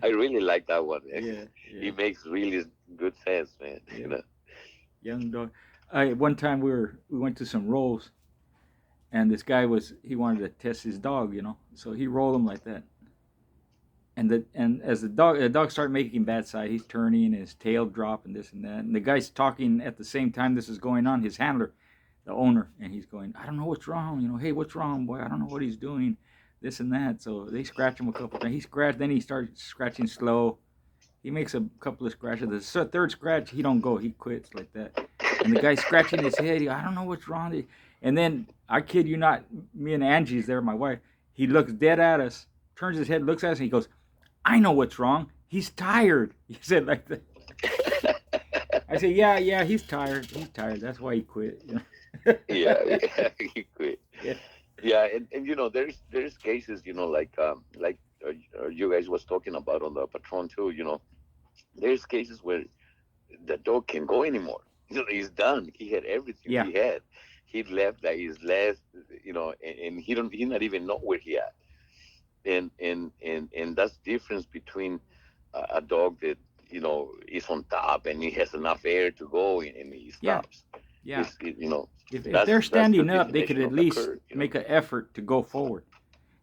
I really like that one. Yeah. Yeah. It makes really good sense, man. You Yeah. know. Young dog. I one time we went to some rolls, and this guy he wanted to test his dog, you know. So he rolled him like that, and as the dog started making bad side, he's turning and his tail dropping this and that, and the guy's talking at the same time this is going on. His handler, the owner, and he's going, I don't know what's wrong, you know. Hey, what's wrong, boy? I don't know what he's doing, this and that. So they scratch him a couple times. He scratched, then he starts scratching slow. He makes a couple of scratches. The third scratch, he don't go. He quits like that. And the guy's scratching his head. I don't know what's wrong. And then, I kid you not, me and Angie's there, my wife. He looks dead at us, turns his head, looks at us, and he goes, I know what's wrong. He's tired. He said like that. I said, yeah, he's tired. He's tired. That's why he quit. You know? Yeah, he quit. Yeah. Yeah, and you know, there's cases, you know, like you guys was talking about on the patron too. You know, there's cases where the dog can't go anymore. You know, he's done. He had everything Yeah. he had. He left like his last, you know, and he not even know where he at. And that's the difference between a dog that you know is on top and he has enough air to go and he Yeah. stops. Yeah. You know, If they're that's the standing up, they could definition at of the least curve. You know, make an effort to go forward.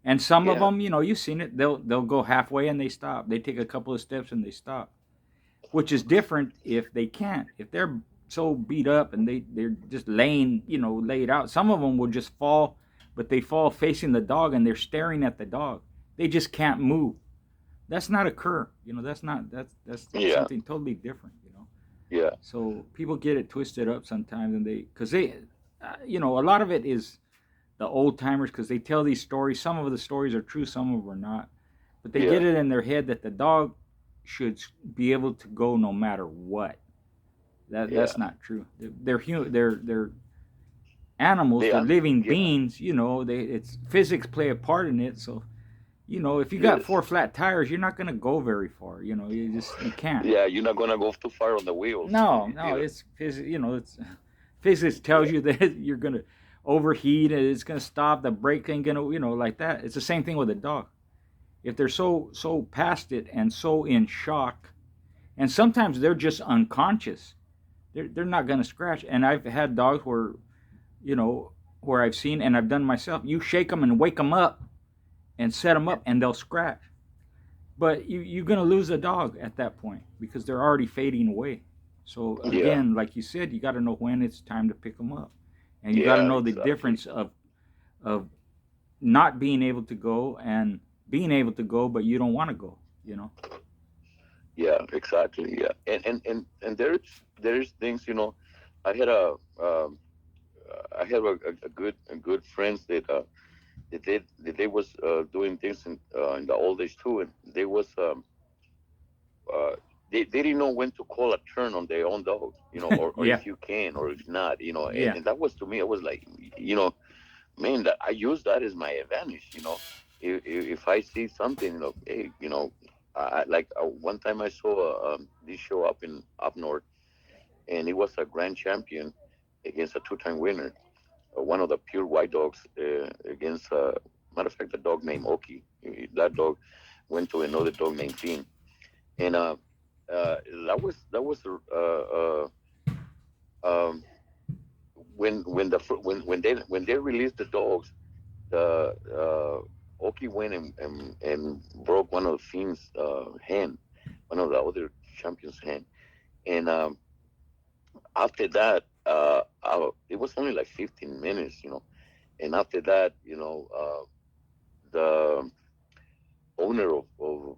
And some of yeah, them, you know, you've seen it. They'll go halfway and they stop. They take a couple of steps and they stop, which is different if they can't. If they're so beat up and they're just laying, you know, laid out. Some of them will just fall, but they fall facing the dog and they're staring at the dog. They just can't move. That's not a cur. You know, that's yeah, something totally different. You know, yeah, so people get it twisted up sometimes, and because you know, a lot of it is the old timers because they tell these stories. Some of the stories are true, some of them are not. But they yeah, get it in their head that the dog should be able to go no matter what. yeah. That's not true. They're animals. They They're living yeah, beings. You know, it's physics play a part in it. So you know, if you got yes, four flat tires, you're not gonna go very far. You know, you can't. yeah. You're not gonna go too far on the wheels. No, You know, it's physics. You know, it's physics tells yeah, you that you're gonna overheat and it's gonna stop. The brake ain't gonna, you know, like that. It's the same thing with a dog. If they're so past it and so in shock, and sometimes they're just unconscious. They're not gonna scratch. And I've had dogs where, you know, where I've seen and I've done myself, you shake them and wake them up and set them up and they'll scratch. But you're going to lose a dog at that point because they're already fading away. So Yeah, again, like you said, you got to know when it's time to pick them up, and you got to yeah, know the exactly. difference of not being able to go and being able to go, but you don't want to go. You know. Yeah, exactly. Yeah, and there's things, I had I have a good friends that they was doing things in the old days too, and they was uh, they didn't know when to call a turn on their own dog, or Yeah. if you can or if not, Yeah. and that was to me, I was like, man, that I use that as my advantage, if I see something, hey, like one time I saw this show up north, and it was a grand champion against a two-time winner, one of the pure white dogs against, matter of fact, a dog named Oki. That dog went to another dog named Finn, and that was um, when they released the dogs, the Oki went and broke one of Finn's hand, one of the other champions' hand, and after that, it was only like 15 minutes, and after that, the owner of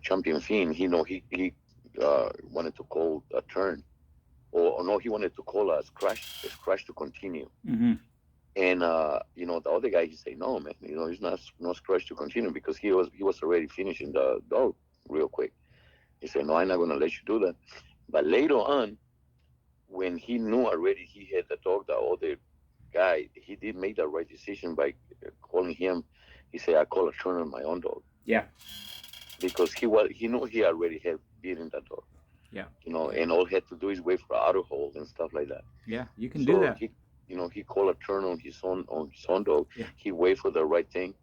Champion Finn, he wanted to call a turn, or no, he wanted to call a scratch to continue. Hmm. And the other guy, he said, no, man, he's not no scratch to continue because he was already finishing the dog real quick. He said, no, I'm not gonna let you do that. But later on, when he knew already he had the dog, the other guy, he did make the right decision by calling him. He said, I call a turn on my own dog Yeah. because he knew he already had beaten that dog, Yeah. Yeah. and all he had to do is wait for auto hold and stuff like that. Yeah. You can do So that. he called a turn on his own dog. Yeah. He waited for the right thing,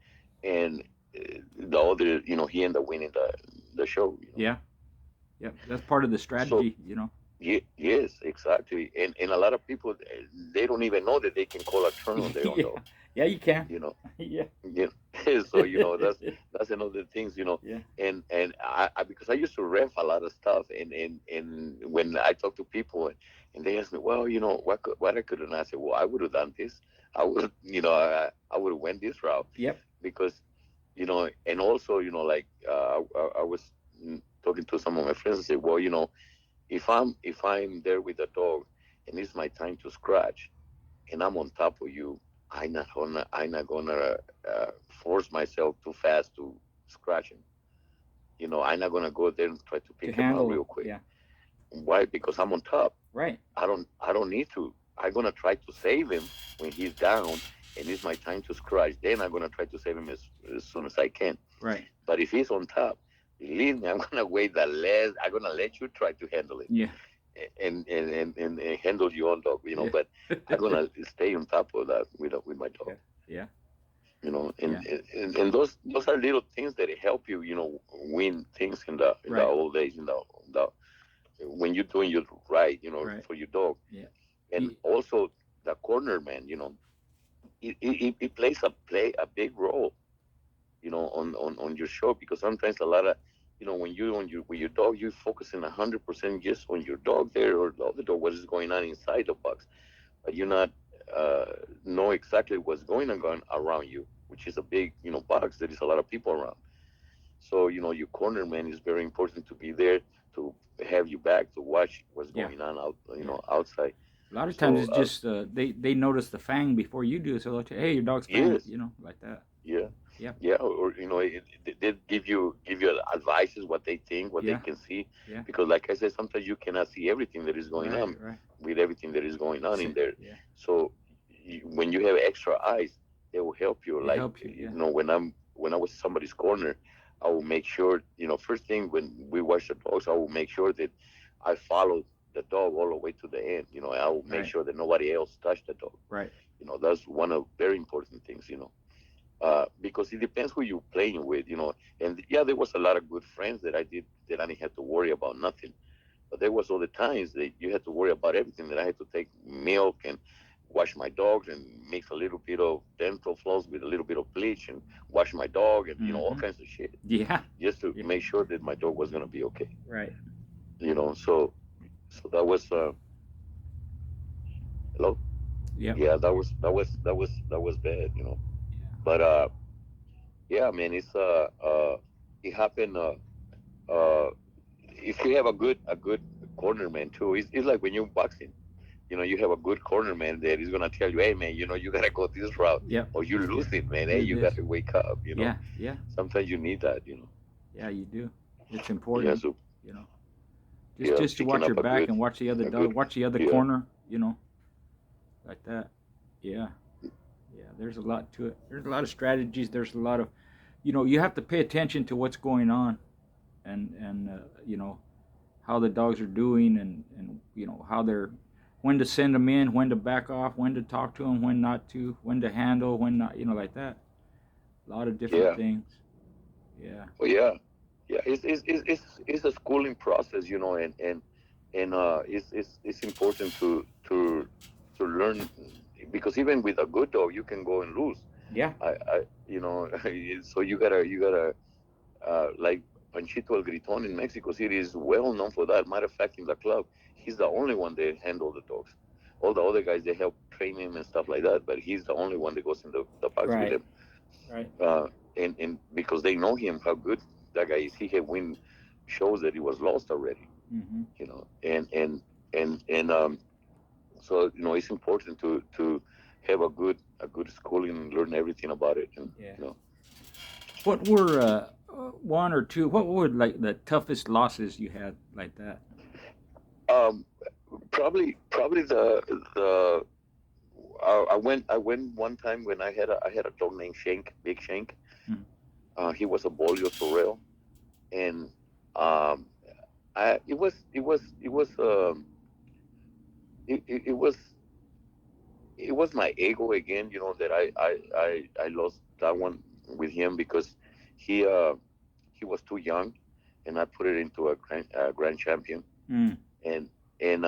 and the other, he ended up winning the show. Yeah. Yeah. That's part of the So strategy. You know. yes, exactly. And a lot of people, they don't even know that they can call a turn on their own Yeah. dog. Yeah. You can. You know, Yeah. Yeah. So that's another things. Yeah. And I because I used to ref a lot of stuff, and when I talk to people, and they ask me, well, what I could have done, I said, well, I would have done this. I would, I would have went this route Yep. because, and also, like I was talking to some of my friends. I said, well, if I'm there with a dog, and it's my time to scratch, and I'm on top of you, I'm not gonna force myself too fast to scratch him. I'm not gonna go there and try to To pick him out handle. real quick. Yeah. Why? Because I'm on top. Right. I don't need to. I'm gonna try to save him when he's down, and it's my time to scratch. Then I'm gonna try to save him as soon as I can. Right. But if he's on top, believe me, I'm gonna wait the less. I'm gonna let you try to handle it Yeah. and handle your own dog. Yeah. But I'm gonna stay on top of that with my dog. Yeah. Yeah. And, Yeah. and those are little things that help you, win things in the Right. old days, the when you're doing it right, Right. for your dog. Yeah. And also the corner man, it plays a big role, on your show, because sometimes a lot of, when you on your with your dog, you focusing 100% just on your dog there, or the other dog, what is going on inside the box, but you're not uh, know exactly what's going around you, which is a big, box. There is a lot of people around. So, your corner man is very important to be there, to have you back, to watch what's Yeah. going on out, Yeah. outside. A lot of times So, it's just they notice the fang before you do, so they'll say, "Hey, your dog's fang," yes, you know, like that. yeah, Yeah. yeah, or they give you advices, what they think, what they Yeah. can see, Yeah. because like I said, sometimes you cannot see everything that is going Right. on Right. with everything that is going on in there. Yeah. So when you have extra eyes, they will help you. It Like, helps you. Yeah. when I was somebody's corner, I will make sure, first thing when we watch the dogs, I will make sure that I follow the dog all the way to the end. I will make Right. sure that nobody else touch the dog. Right. That's one of very important things. Because it depends who you're playing with. And yeah, there was a lot of good friends that I did that I didn't have to worry about nothing. But there was other times that you had to worry about everything. That I had to take milk and wash my dogs and mix a little bit of dental floss with a little bit of bleach and wash my dog and all Mm-hmm. kinds of shit Yeah. just to Yeah. make sure that my dog was gonna be okay. Right. So that was hello. Yep. Yeah, that was bad. But yeah, man, it happened. If you have a good corner man too, it's like when you're boxing. You have a good corner man that is gonna tell you, hey man, you gotta go this route, Yep. or you're Yeah. losing, man. Hey, Do you this. gotta wake up. Yeah. Yeah. Sometimes you need that. Yeah. You do. It's Yeah, important. so You know, just yeah, just to picking watch your up back and watch the other a dog, good, watch the other yeah, corner. Like that. Yeah. Yeah. There's a lot to it. There's a lot of strategies. There's a lot of, you have to pay attention to what's going on, and how the dogs are doing, and how they're, when to send them in, when to back off, when to talk to them, when not to, when to handle, when not, like that. A lot of different yeah. things. Yeah. Well, yeah, yeah. It's a schooling process, and it's important to learn, because even with a good dog, you can go and lose. Yeah. I so you gotta like Panchito El Griton in Mexico City is well known for that. Matter of fact, in the club, he's the only one that handle the dogs. All the other guys, they help train him and stuff like that, but he's the only one that goes in the box with Right. them. Right. And because they know him, how good that guy is. He had win shows that he was lost already. Mm-hmm. And so it's important to have a good schooling and learn everything about it. And Yeah. you know, What were one or two? What were like the toughest losses you had like that? um, probably the I went one time when I had a dog named Shank, Big Shank. Mm. He was a Bolio Sorrel, and um, it was it was my ego again, that I lost that one with him because he was too young, and I put it into a grand champion, Mm. and and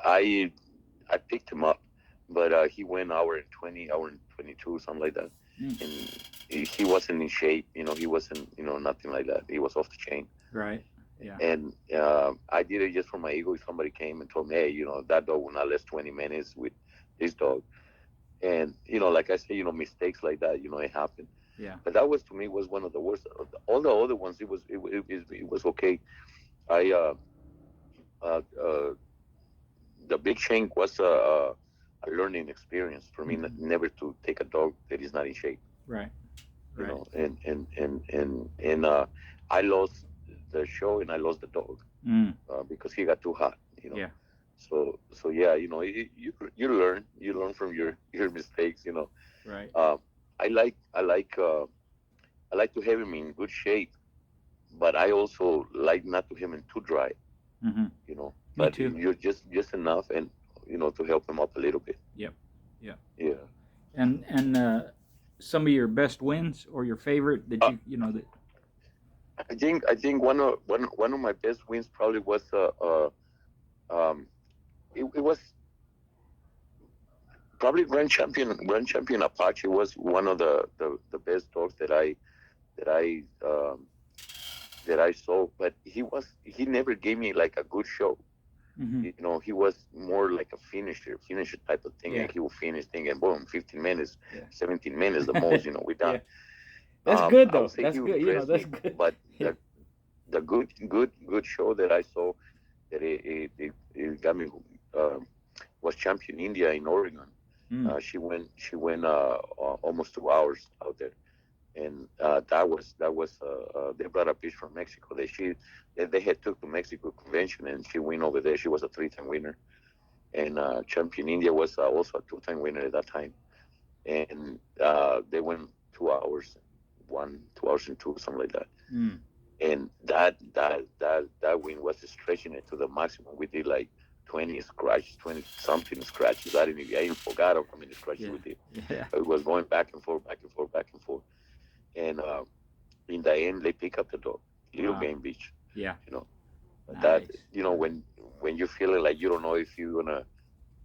I I picked him up, but he went hour and 20, hour and 22, something like that, Mm. and he wasn't in shape. He wasn't, nothing like that. He was off the chain, Right. Yeah. and I did it just for my ego. If somebody came and told me, hey, that dog will not last 20 minutes with this dog, and like I say, mistakes like that, it happened. Yeah. But that was, to me, was one of the worst. All the other ones, it was okay. I The big shank was a learning experience for me, Mm-hmm. never to take a dog that is not in shape, Right. Right. and I lost the show and I lost the dog Mm. because he got too hot. Yeah. So yeah, you learn from your mistakes. Right. uh, I like to have him in good shape, but I also like not to have him too dry, Mm-hmm. Me but too. you're just enough, and to help him up a little bit. Yep. Yep. Yeah. And some of your best wins or your favorite that uh, that. I think one of my best wins probably was um it was probably Grand Champion Apache was one of the best dogs that I um, that I saw, but he never gave me like a good show. Mm-hmm. He was more like a finisher type of thing, Yeah. and he will finish thing and boom, 15 minutes, Yeah. 17 minutes the most, we're Yeah. done. That's good I would though. say That's he good. impressed That's me, good. but Yeah. the good show that I saw that it got me uh, was Champion India in Oregon. Mm. She went almost 2 hours out there, and they brought a bitch from Mexico. They had took to Mexico convention, and she went over there. She was a 3-time winner, and Champion India was also a 2-time winner at that time. And they went 2 hours, 2 hours and two, something like that. Mm. And that win was stretching it to the maximum. We did like 20 scratches, 20 something scratches. I even forgot how many scratches Yeah. we did. Yeah. It was going back and forth, back and forth, back and forth. And in the end, they pick up the dog, Little Wow. Game Beach. Yeah. You know, that Nice. when you feel like you don't know if you're gonna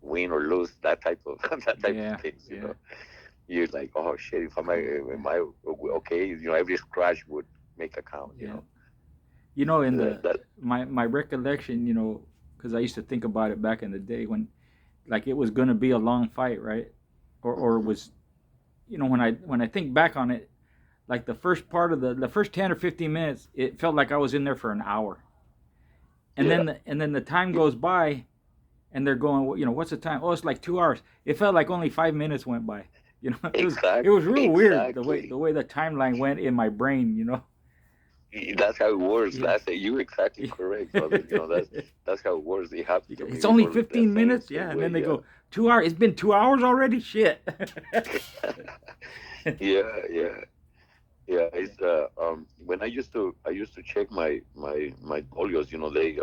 win or lose, that type of that type of Yeah, things. yeah, You're like, oh shit, if am yeah, I okay? Every scratch would make a count. yeah. In That, the that my recollection, because I used to think about it back in the day when, like, it was gonna be a long fight, right? Or mhm. was, when I think back on it, like the first part of the first 10 or 15 minutes, it felt like I was in there for an hour, and Yeah, then the time goes by, and they're going, well, what's the time? Oh, it's like 2 hours. It felt like only 5 minutes went by. It was real weird exactly. the way the timeline went in my brain. That's how it works. Yeah. You exactly correct, brother. That's how it works. It happened to It's me only before the 15 same minutes. same Yeah, and way. then they Yeah, go 2 hours. It's been 2 hours already. Shit. yeah, yeah, yeah. It's when I used to check my folios. They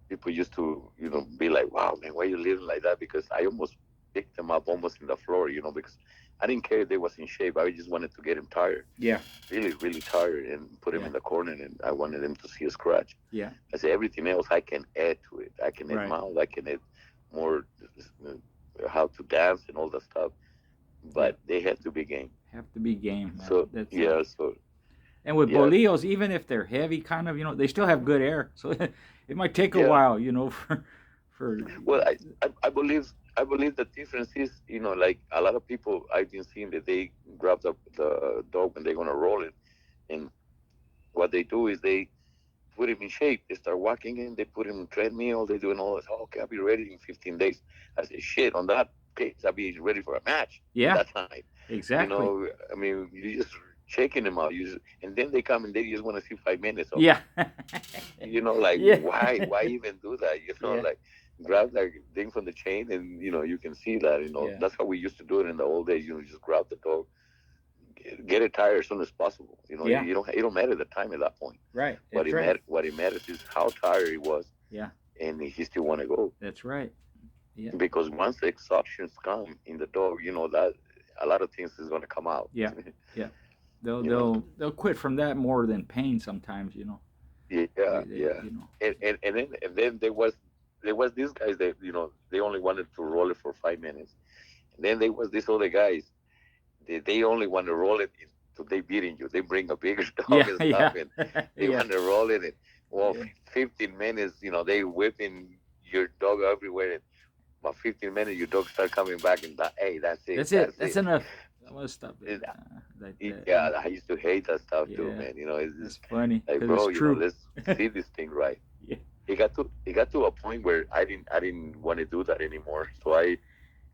people used to be like, wow, man, why you living like that? Because I almost picked them up almost in the floor. Because I didn't care if they was in shape. I just wanted to get him tired, Yeah, really, really tired, and put him yeah, in the corner, and I wanted him to see a scratch. yeah. I say everything else I can add to it. I can add Right. mouth. I can add more how to dance and all that stuff. Yeah. But they had to be game. Have to be game, man. So That's yeah, so And with yeah, bolillos, even if they're heavy, kind of, they still have good air. So it might take a yeah. while, for Well, I believe the difference is, like a lot of people I've been seeing that they grab the dog when they're gonna roll it, and what they do is they put him in shape. They start walking him. They put him in treadmill. They doing all this. Oh, okay, I'll be ready in 15 days. I say, shit. On that case, I'll be ready for a match in yeah, that time. exactly. I mean, you just checking them out. And then they come and they just want to see 5 minutes of him. Yeah, Like yeah, why even do that? yeah, Like grab that thing from the chain, and you can see that. yeah, That's how we used to do it in the old days. Just grab the dog, get it tired as soon as possible. yeah. It don't matter the time at that point. Right. That's right. What it matters is how tired he was, Yeah, and he still want to go. that's right. Yeah, Because once the exhaustions come in the dog, that a lot of things is going to come out. yeah, yeah. They'll you know. they'll they'll quit from that more than pain sometimes. Yeah, They yeah. And then there was these guys that they only wanted to roll it for 5 minutes. And then there was these other guys. They only want to roll it until they beating you. They bring a bigger dog Yeah, and stuff, yeah, and they yeah, want to roll it. And, well, yeah. 15 minutes, they whipping your dog everywhere. And about 15 minutes, your dog start coming back, and hey, that's it, That's it. that's That's it. enough. I want to stop it. And, Like it- that. yeah, I used to hate that stuff too, Yeah, man. It's that's just funny like, because it's bro, true. let's see this thing right. Yeah, It got to a point where I didn't want to do that anymore. So I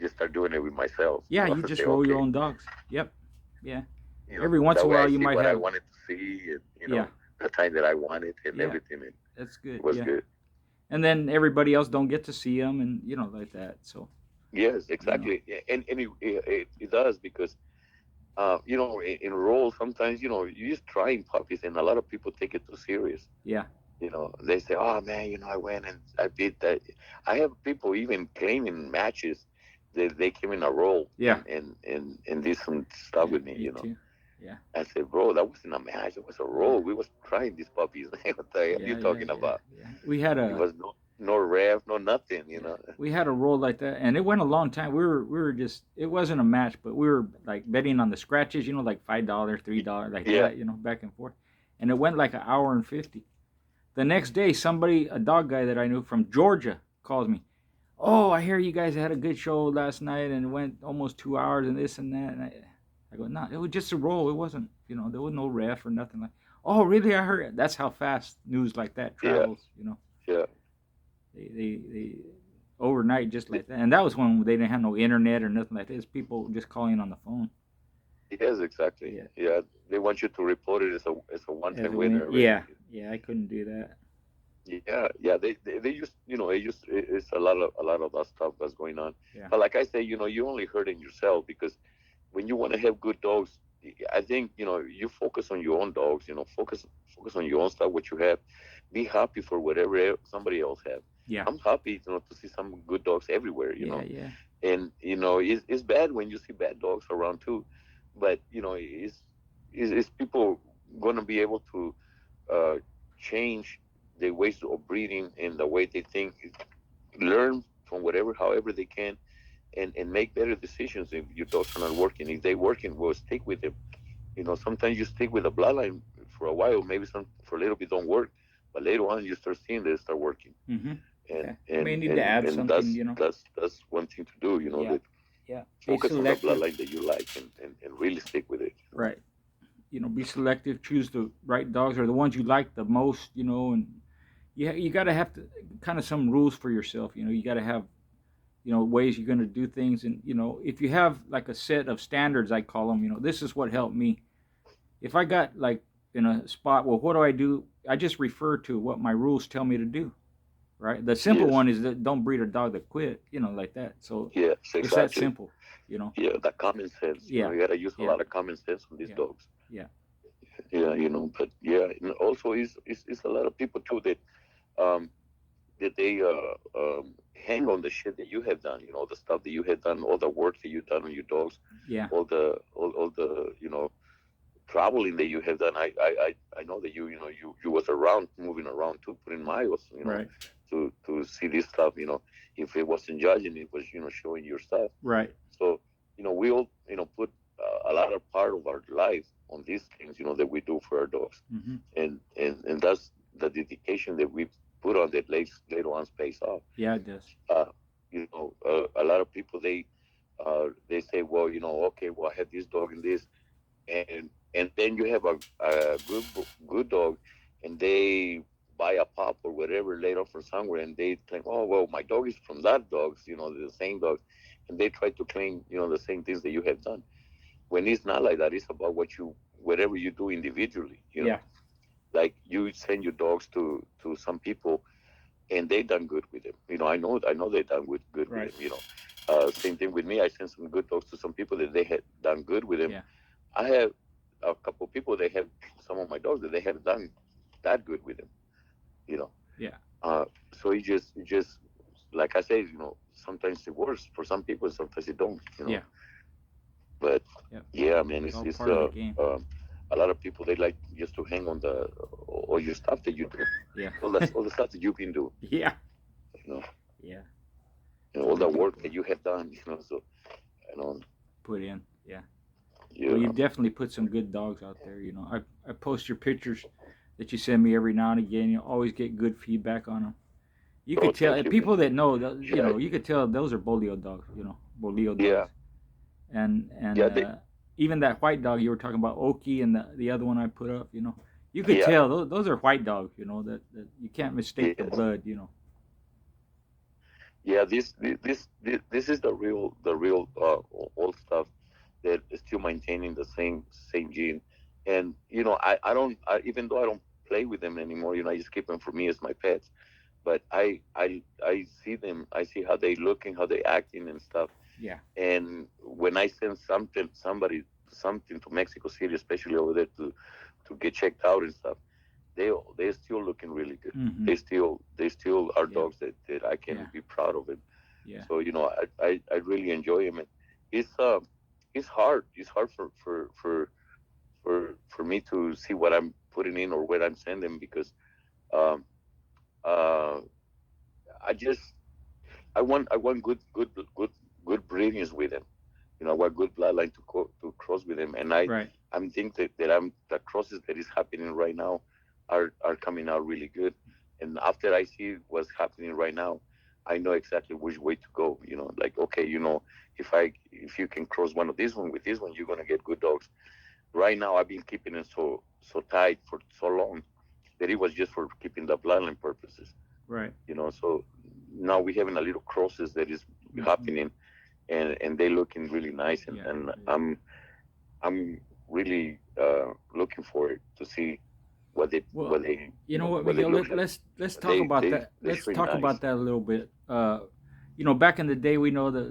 just start doing it with myself. yeah. You I just say, roll your okay, own dogs. Yep. Yeah. Every once that in a way I while, you see might what I have. wanted to see, and Yeah, the time that I wanted, and yeah. everything. It That's good. was Yeah. good. And then everybody else don't get to see them, and like that. So Yes, you know. exactly. Yeah, and it does because in roles sometimes you just trying puppies, and a lot of people take it too serious. Yeah. They say, oh man, I went and I beat that. I have people even claiming matches. They came in a role Yeah. and did some stuff Yeah. with me. Me too. Yeah. I said, bro, that wasn't a match. It was a Yeah. role. We was trying these puppies. What the hell you Yeah. Yeah. talking Yeah. about? Yeah. We had It a. was no ref, no nothing. Yeah. We had a roll like that, and it went a long time. We were just. It wasn't a match, but we were like betting on the scratches. Like $5, $3, like Yeah, that. Back and forth, and it went like an hour and 50. The next day, a dog guy that I knew from Georgia, calls me. Oh, I hear you guys had a good show last night and it went almost 2 hours and this and that. And I go, no, it was just a roll. It wasn't, there was no ref or nothing like. Oh, really? I heard it. That's how fast news like that yeah, travels. yeah. They overnight just like that. And that was when they didn't have no internet or nothing like this. People just calling on the phone. Yes, exactly. Yeah, Yeah, they want you to report it as a as one-time a winner win. already. Yeah, yeah. I couldn't do that. Yeah, yeah. They used it's a lot of that stuff that's going on. Yeah, But like I say, you only hurting yourself because when you want to have good dogs, I think you focus on your own dogs. Focus on your own stuff. What you have, be happy for whatever somebody else have. yeah, I'm happy, to see some good dogs everywhere. yeah, yeah, And it's bad when you see bad dogs around too, but is people gonna be able to change the ways of breeding and the way they think, learn from whatever, however they can, and make better decisions if your dogs are not working. If they working, well, stick with them. Sometimes you stick with a bloodline for a while, maybe some for a little bit don't work, but later on you start seeing they start working, Mm-hmm. and Yeah. You may and need to and add and something, that's you know. that's one thing to do. Yeah. That Yeah. Be focus on the selective. bloodline that you like, and really stick with it. Right. Be selective. Choose the right dogs or the ones you like the most. And you got to have to kind of some rules for yourself. You got to have ways you're going to do things, and if you have like a set of standards, I call them. This is what helped me. If I got like in a spot, well, what do I do? I just refer to what my rules tell me to do. Right. The simple Yes, one is that don't breed a dog that quit. Like that. So yes, it's that exactly. simple. You know. Yeah, that common sense. Yeah. You gotta use a Yeah. lot of common sense on these Yeah. dogs. Yeah. Yeah, but yeah, and also is a lot of people too um that they hang on the shit that you have done. The stuff that you have done, all the work that you've done on your dogs, Yeah. all the traveling that you have done. I know that you was around, moving around too, putting miles, Right. to see this stuff. If it wasn't judging, it was showing your stuff. Right. So we all put a lot of part of our life on these things that we do for our dogs, Mm-hmm. and that's the dedication that we put on that later on pays off. Yeah, it does. Uh, a lot of people they say, well, okay, well, I had this dog and this, and then you have a good dog, and they buy a pup or whatever later from somewhere, and they claim, oh well, my dog is from that dog's, the same dog, and they try to claim the same things that you have done. When it's not like that, it's about whatever you do individually. Yeah. Like you send your dogs to some people, and they done good with them. I know they done good with Right. them. Same thing with me. I sent some good dogs to some people that they had done good with them. Yeah. I have a couple of people. They have some of my dogs that they have done that good with them. You know. Yeah. So it just like I say, sometimes it works for some people, sometimes it don't. Yeah. But Yeah. yeah, man, It's all it's part of the game. a lot of people they like just to hang on the all your stuff that you do, Yeah. all the stuff that you can do. Yeah. You know, Yeah. all Other the work people that you have done. So you know, put in. Yeah. Well, yeah. you've definitely put some good dogs out there. I post your pictures that you send me every now and again. You always get good feedback on them. You Oh, could tell thank you, man. people that know, Yeah, you could tell those are Bolio dogs. Bolio yeah, dogs, and yeah. even that white dog you were talking about, Oki, and the other one I put up. You could Yeah, tell those are white dogs. That you can't mistake the yes, blood. yeah. This is the real old stuff that is still maintaining the same gene, and even though I don't play with them anymore, I just keep them for me as my pets. But I see them. I see how they looking, how they acting and stuff. Yeah. And when I send something to Mexico City, especially over there to get checked out and stuff, they're still looking really good. Mm-hmm. They still are Yeah. dogs that I can Yeah. be proud of it. Yeah. So I really enjoy them. And it's hard. It's hard for me to see what I'm putting in or where I'm sending because um, uh, I just I want good breedings with them. I want good bloodline to cross with them, and Right. I'm think that the crosses that is happening right now are coming out really good. And after I see what's happening right now, I know exactly which way to go. Like okay, if you can cross one of these one with this one, you're gonna get good dogs. Right now, I've been keeping it so tight for so long that it was just for keeping the bloodline purposes. Right. So now we're having a little crosses that is Mm-hmm. happening, and they looking really nice, and, Yeah. and Yeah. I'm really looking for it to see what they Well, what they you know what, what they Miguel? look like. Let's talk They about they that. they Let's sure talk nice. about that a little bit. Back in the day, we know that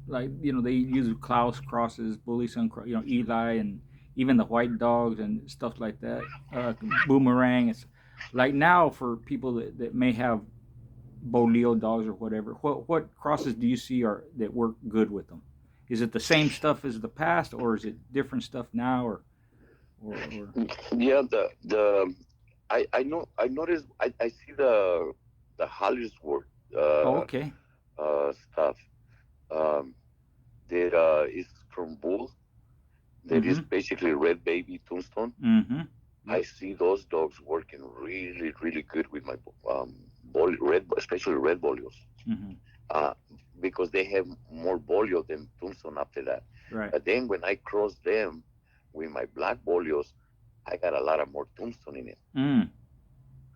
like they use Klaus crosses, Bully Son, Eli, and even the white dogs and stuff like that. Boomerang. It's like now for people that may have Boleo dogs or whatever. What crosses do you see are that work good with them? Is it the same stuff as the past, or is it different stuff now, or? Yeah, the I know I noticed I see the Hollingsworth Oh, uh, okay. stuff. Um, that is from bull. That is Mm-hmm. basically red baby tombstone. Mm-hmm. I Yep. see those dogs working really, really good with my red, especially red bolios, Mm-hmm. uh, because they have more bolio than tombstone after that. Right. But then when I cross them with my black bolios, I got a lot of more tombstone in it. Mm.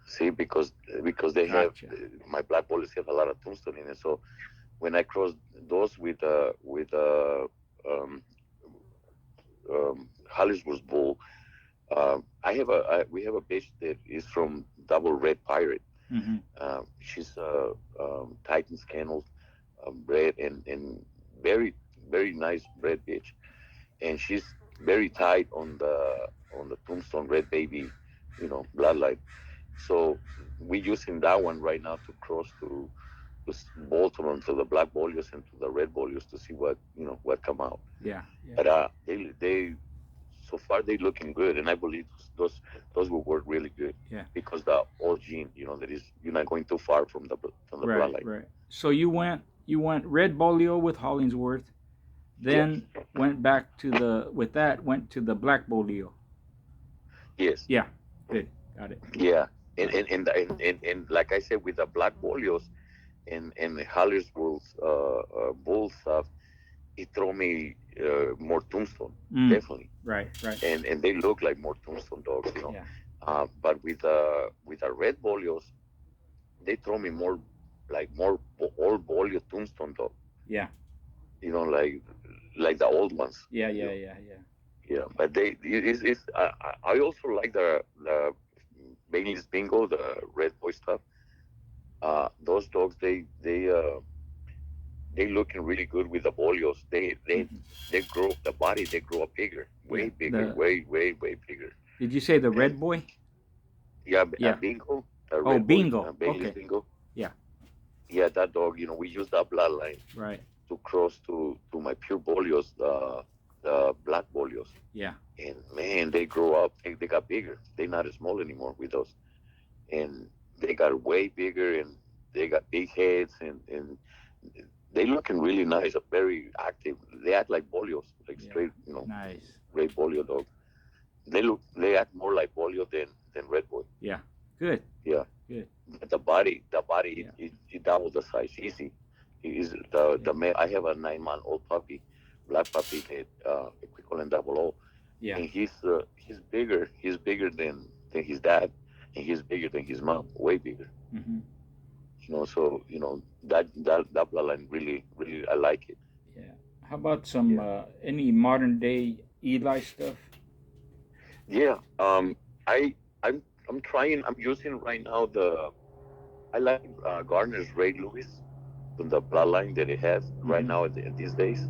See, because they have Gotcha. my black bolios have a lot of tombstone in it. So when I cross those um, Hollywood bull, we have a bitch that is from Double Red Pirate. Mm-hmm. She's Titan's kennel bred and very very nice bred bitch, and she's very tight on the Tombstone Red Baby, bloodline. So we're using that one right now to cross to bolt them to the black bolios and to the red bolios to see what come out. Yeah. Yeah. But they so far they're looking good, and I believe those will work really good Yeah. because the old gene, that is you're not going too far from the Right. bloodline. Right. So you went red bolio with Hollingsworth, Yes, then went back to the with that went to the black bolio. yes, Yeah. Good. Got it. yeah, and Got it. and like I said, with the black bolios and the Hollingsworth bull stuff, it throw me more tombstone, Mm. definitely, Right. Right. and they look like more tombstone dogs. Yeah. But with the red bolios, they throw me more like more old bolio tombstone dog. Yeah. Like the old ones. Yeah. Yeah. Yeah. Yeah. Yeah. But I also like the Bailey's Bingo, the Red Boy stuff. Those dogs, they looking really good with the bolios. Mm-hmm. They grow the body. They grow up bigger, Yeah. way bigger, The way bigger. Did you say the And red boy? yeah, Yeah. Bingo, the Oh, Red Boy, bingo. Bailey's Okay. Bingo. Yeah. Yeah, that dog. We use that bloodline Right. to cross to my pure bolios, the black bolios. Yeah. And man, they grow up. They got bigger. They're not as small anymore with those, and they got way bigger, and they got big heads, and they looking really nice. Very active. They act like bolios, like Yeah. straight, Nice. great bolio dog. They act more like bolio than red boy. Yeah. Good. Yeah, Good. but the body, Yeah. it double the size, easy. It is the Yeah. male. I have a 9 month old puppy, black puppy that we call him Double O, Yeah. and he's bigger. He's bigger than his dad, and he's bigger than his mom, way bigger. Mm-hmm. So that bloodline really really I like it. Yeah. How about some Yeah, any modern day Eli stuff? yeah. I I'm trying. I'm using right now I like Gardner's Ray Lewis from the bloodline that he has right Mm-hmm. now at these days.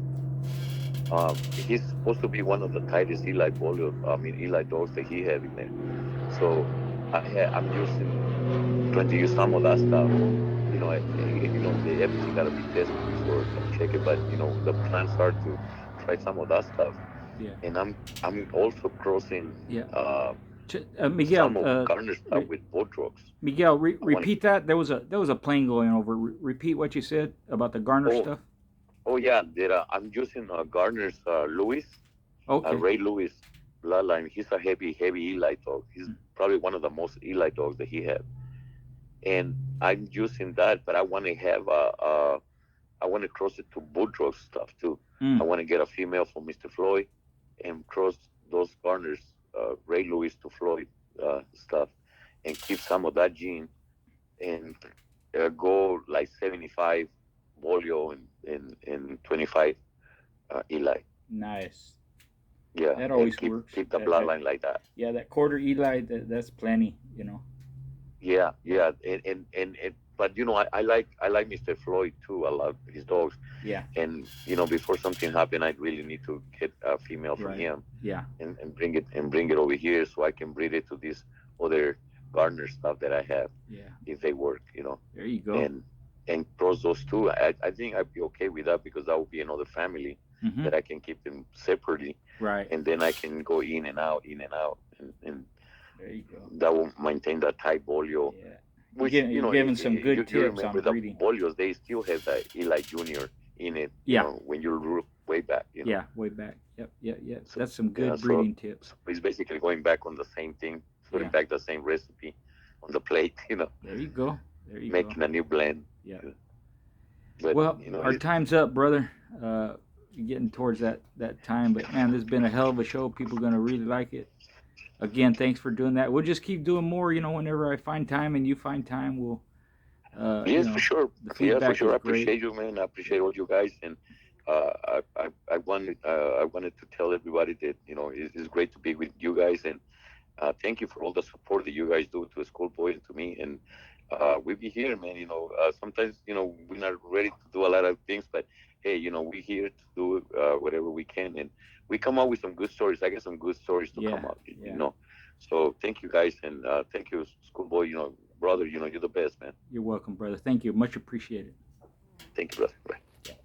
He's supposed to be one of the tightest Eli dogs that he have in there. So I'm trying to use some of that stuff. Everything got to be tested before I check it. But the plans are to try some of that stuff, Yeah. and I'm also crossing Yeah. Miguel. some of Garner stuff Re- with boat drugs. Miguel, I want repeat that. There was a plane going over. Repeat what you said about the Garner oh stuff. oh yeah, I'm using Garner's Lewis, Okay. Ray Lewis bloodline. He's a heavy Eli dog. He's probably one of the most Eli dogs that he had, and I'm using that, but I want to have I want to cross it to Boudreaux stuff too. I Mm. want to get a female from Mr. Floyd and cross those Garners, Ray Lewis to Floyd stuff, and keep some of that gene and go like 75 Bolio and 25 Eli. Nice. Yeah, That and always keep works. keep the That bloodline like that. Yeah, that quarter Eli. That's plenty. You know. Yeah, yeah, and but I like Mr. Floyd too. I love his dogs. Yeah. And before something happened, I really need to get a female from Right. him Yeah. and bring it over here so I can breed it to this other gardener stuff that I have Yeah. if they work, There you go. and cross those two. I think I'd be okay with that because that would be another family Mm-hmm. that I can keep them separately, Right. and then I can go in and out, and There you go. that will maintain that tight bolio Yeah. which you You're know, giving some good you tips on remember the breeding. Bolios, they still have the Eli Junior in it. You Yeah, know, when you look way back, you know. yeah, way back. Yep, yeah, yeah. So That's some yeah, good breeding tips. so it's basically going back on the same thing, putting Yeah, back the same recipe on the plate. You know, there you go. There you go. making a new blend. Yeah. But Well, you know, our it's time's up, brother. Uh, getting towards that time, but man, this has been a hell of a show. People are gonna really like it. Again, thanks for doing that. We'll just keep doing more. You know, whenever I find time and you find time, we'll. You yes, for know, sure. the Yeah, for feedback sure. is I great. appreciate you, man. I appreciate all you guys, and I wanted to tell everybody that you know it's great to be with you guys, and thank you for all the support that you guys do to Schoolboy and to me. And we'll be here, man. You know, sometimes you know we're not ready to do a lot of things, but hey, you know we're here to do whatever we can, and we come out with some good stories. I got some good stories to Yeah, come out. You yeah. know, so thank you guys, and thank you, Schoolboy. You know, brother. You know, you're the best, man. You're welcome, brother. Thank you. Much appreciated. Thank you, brother. Bye.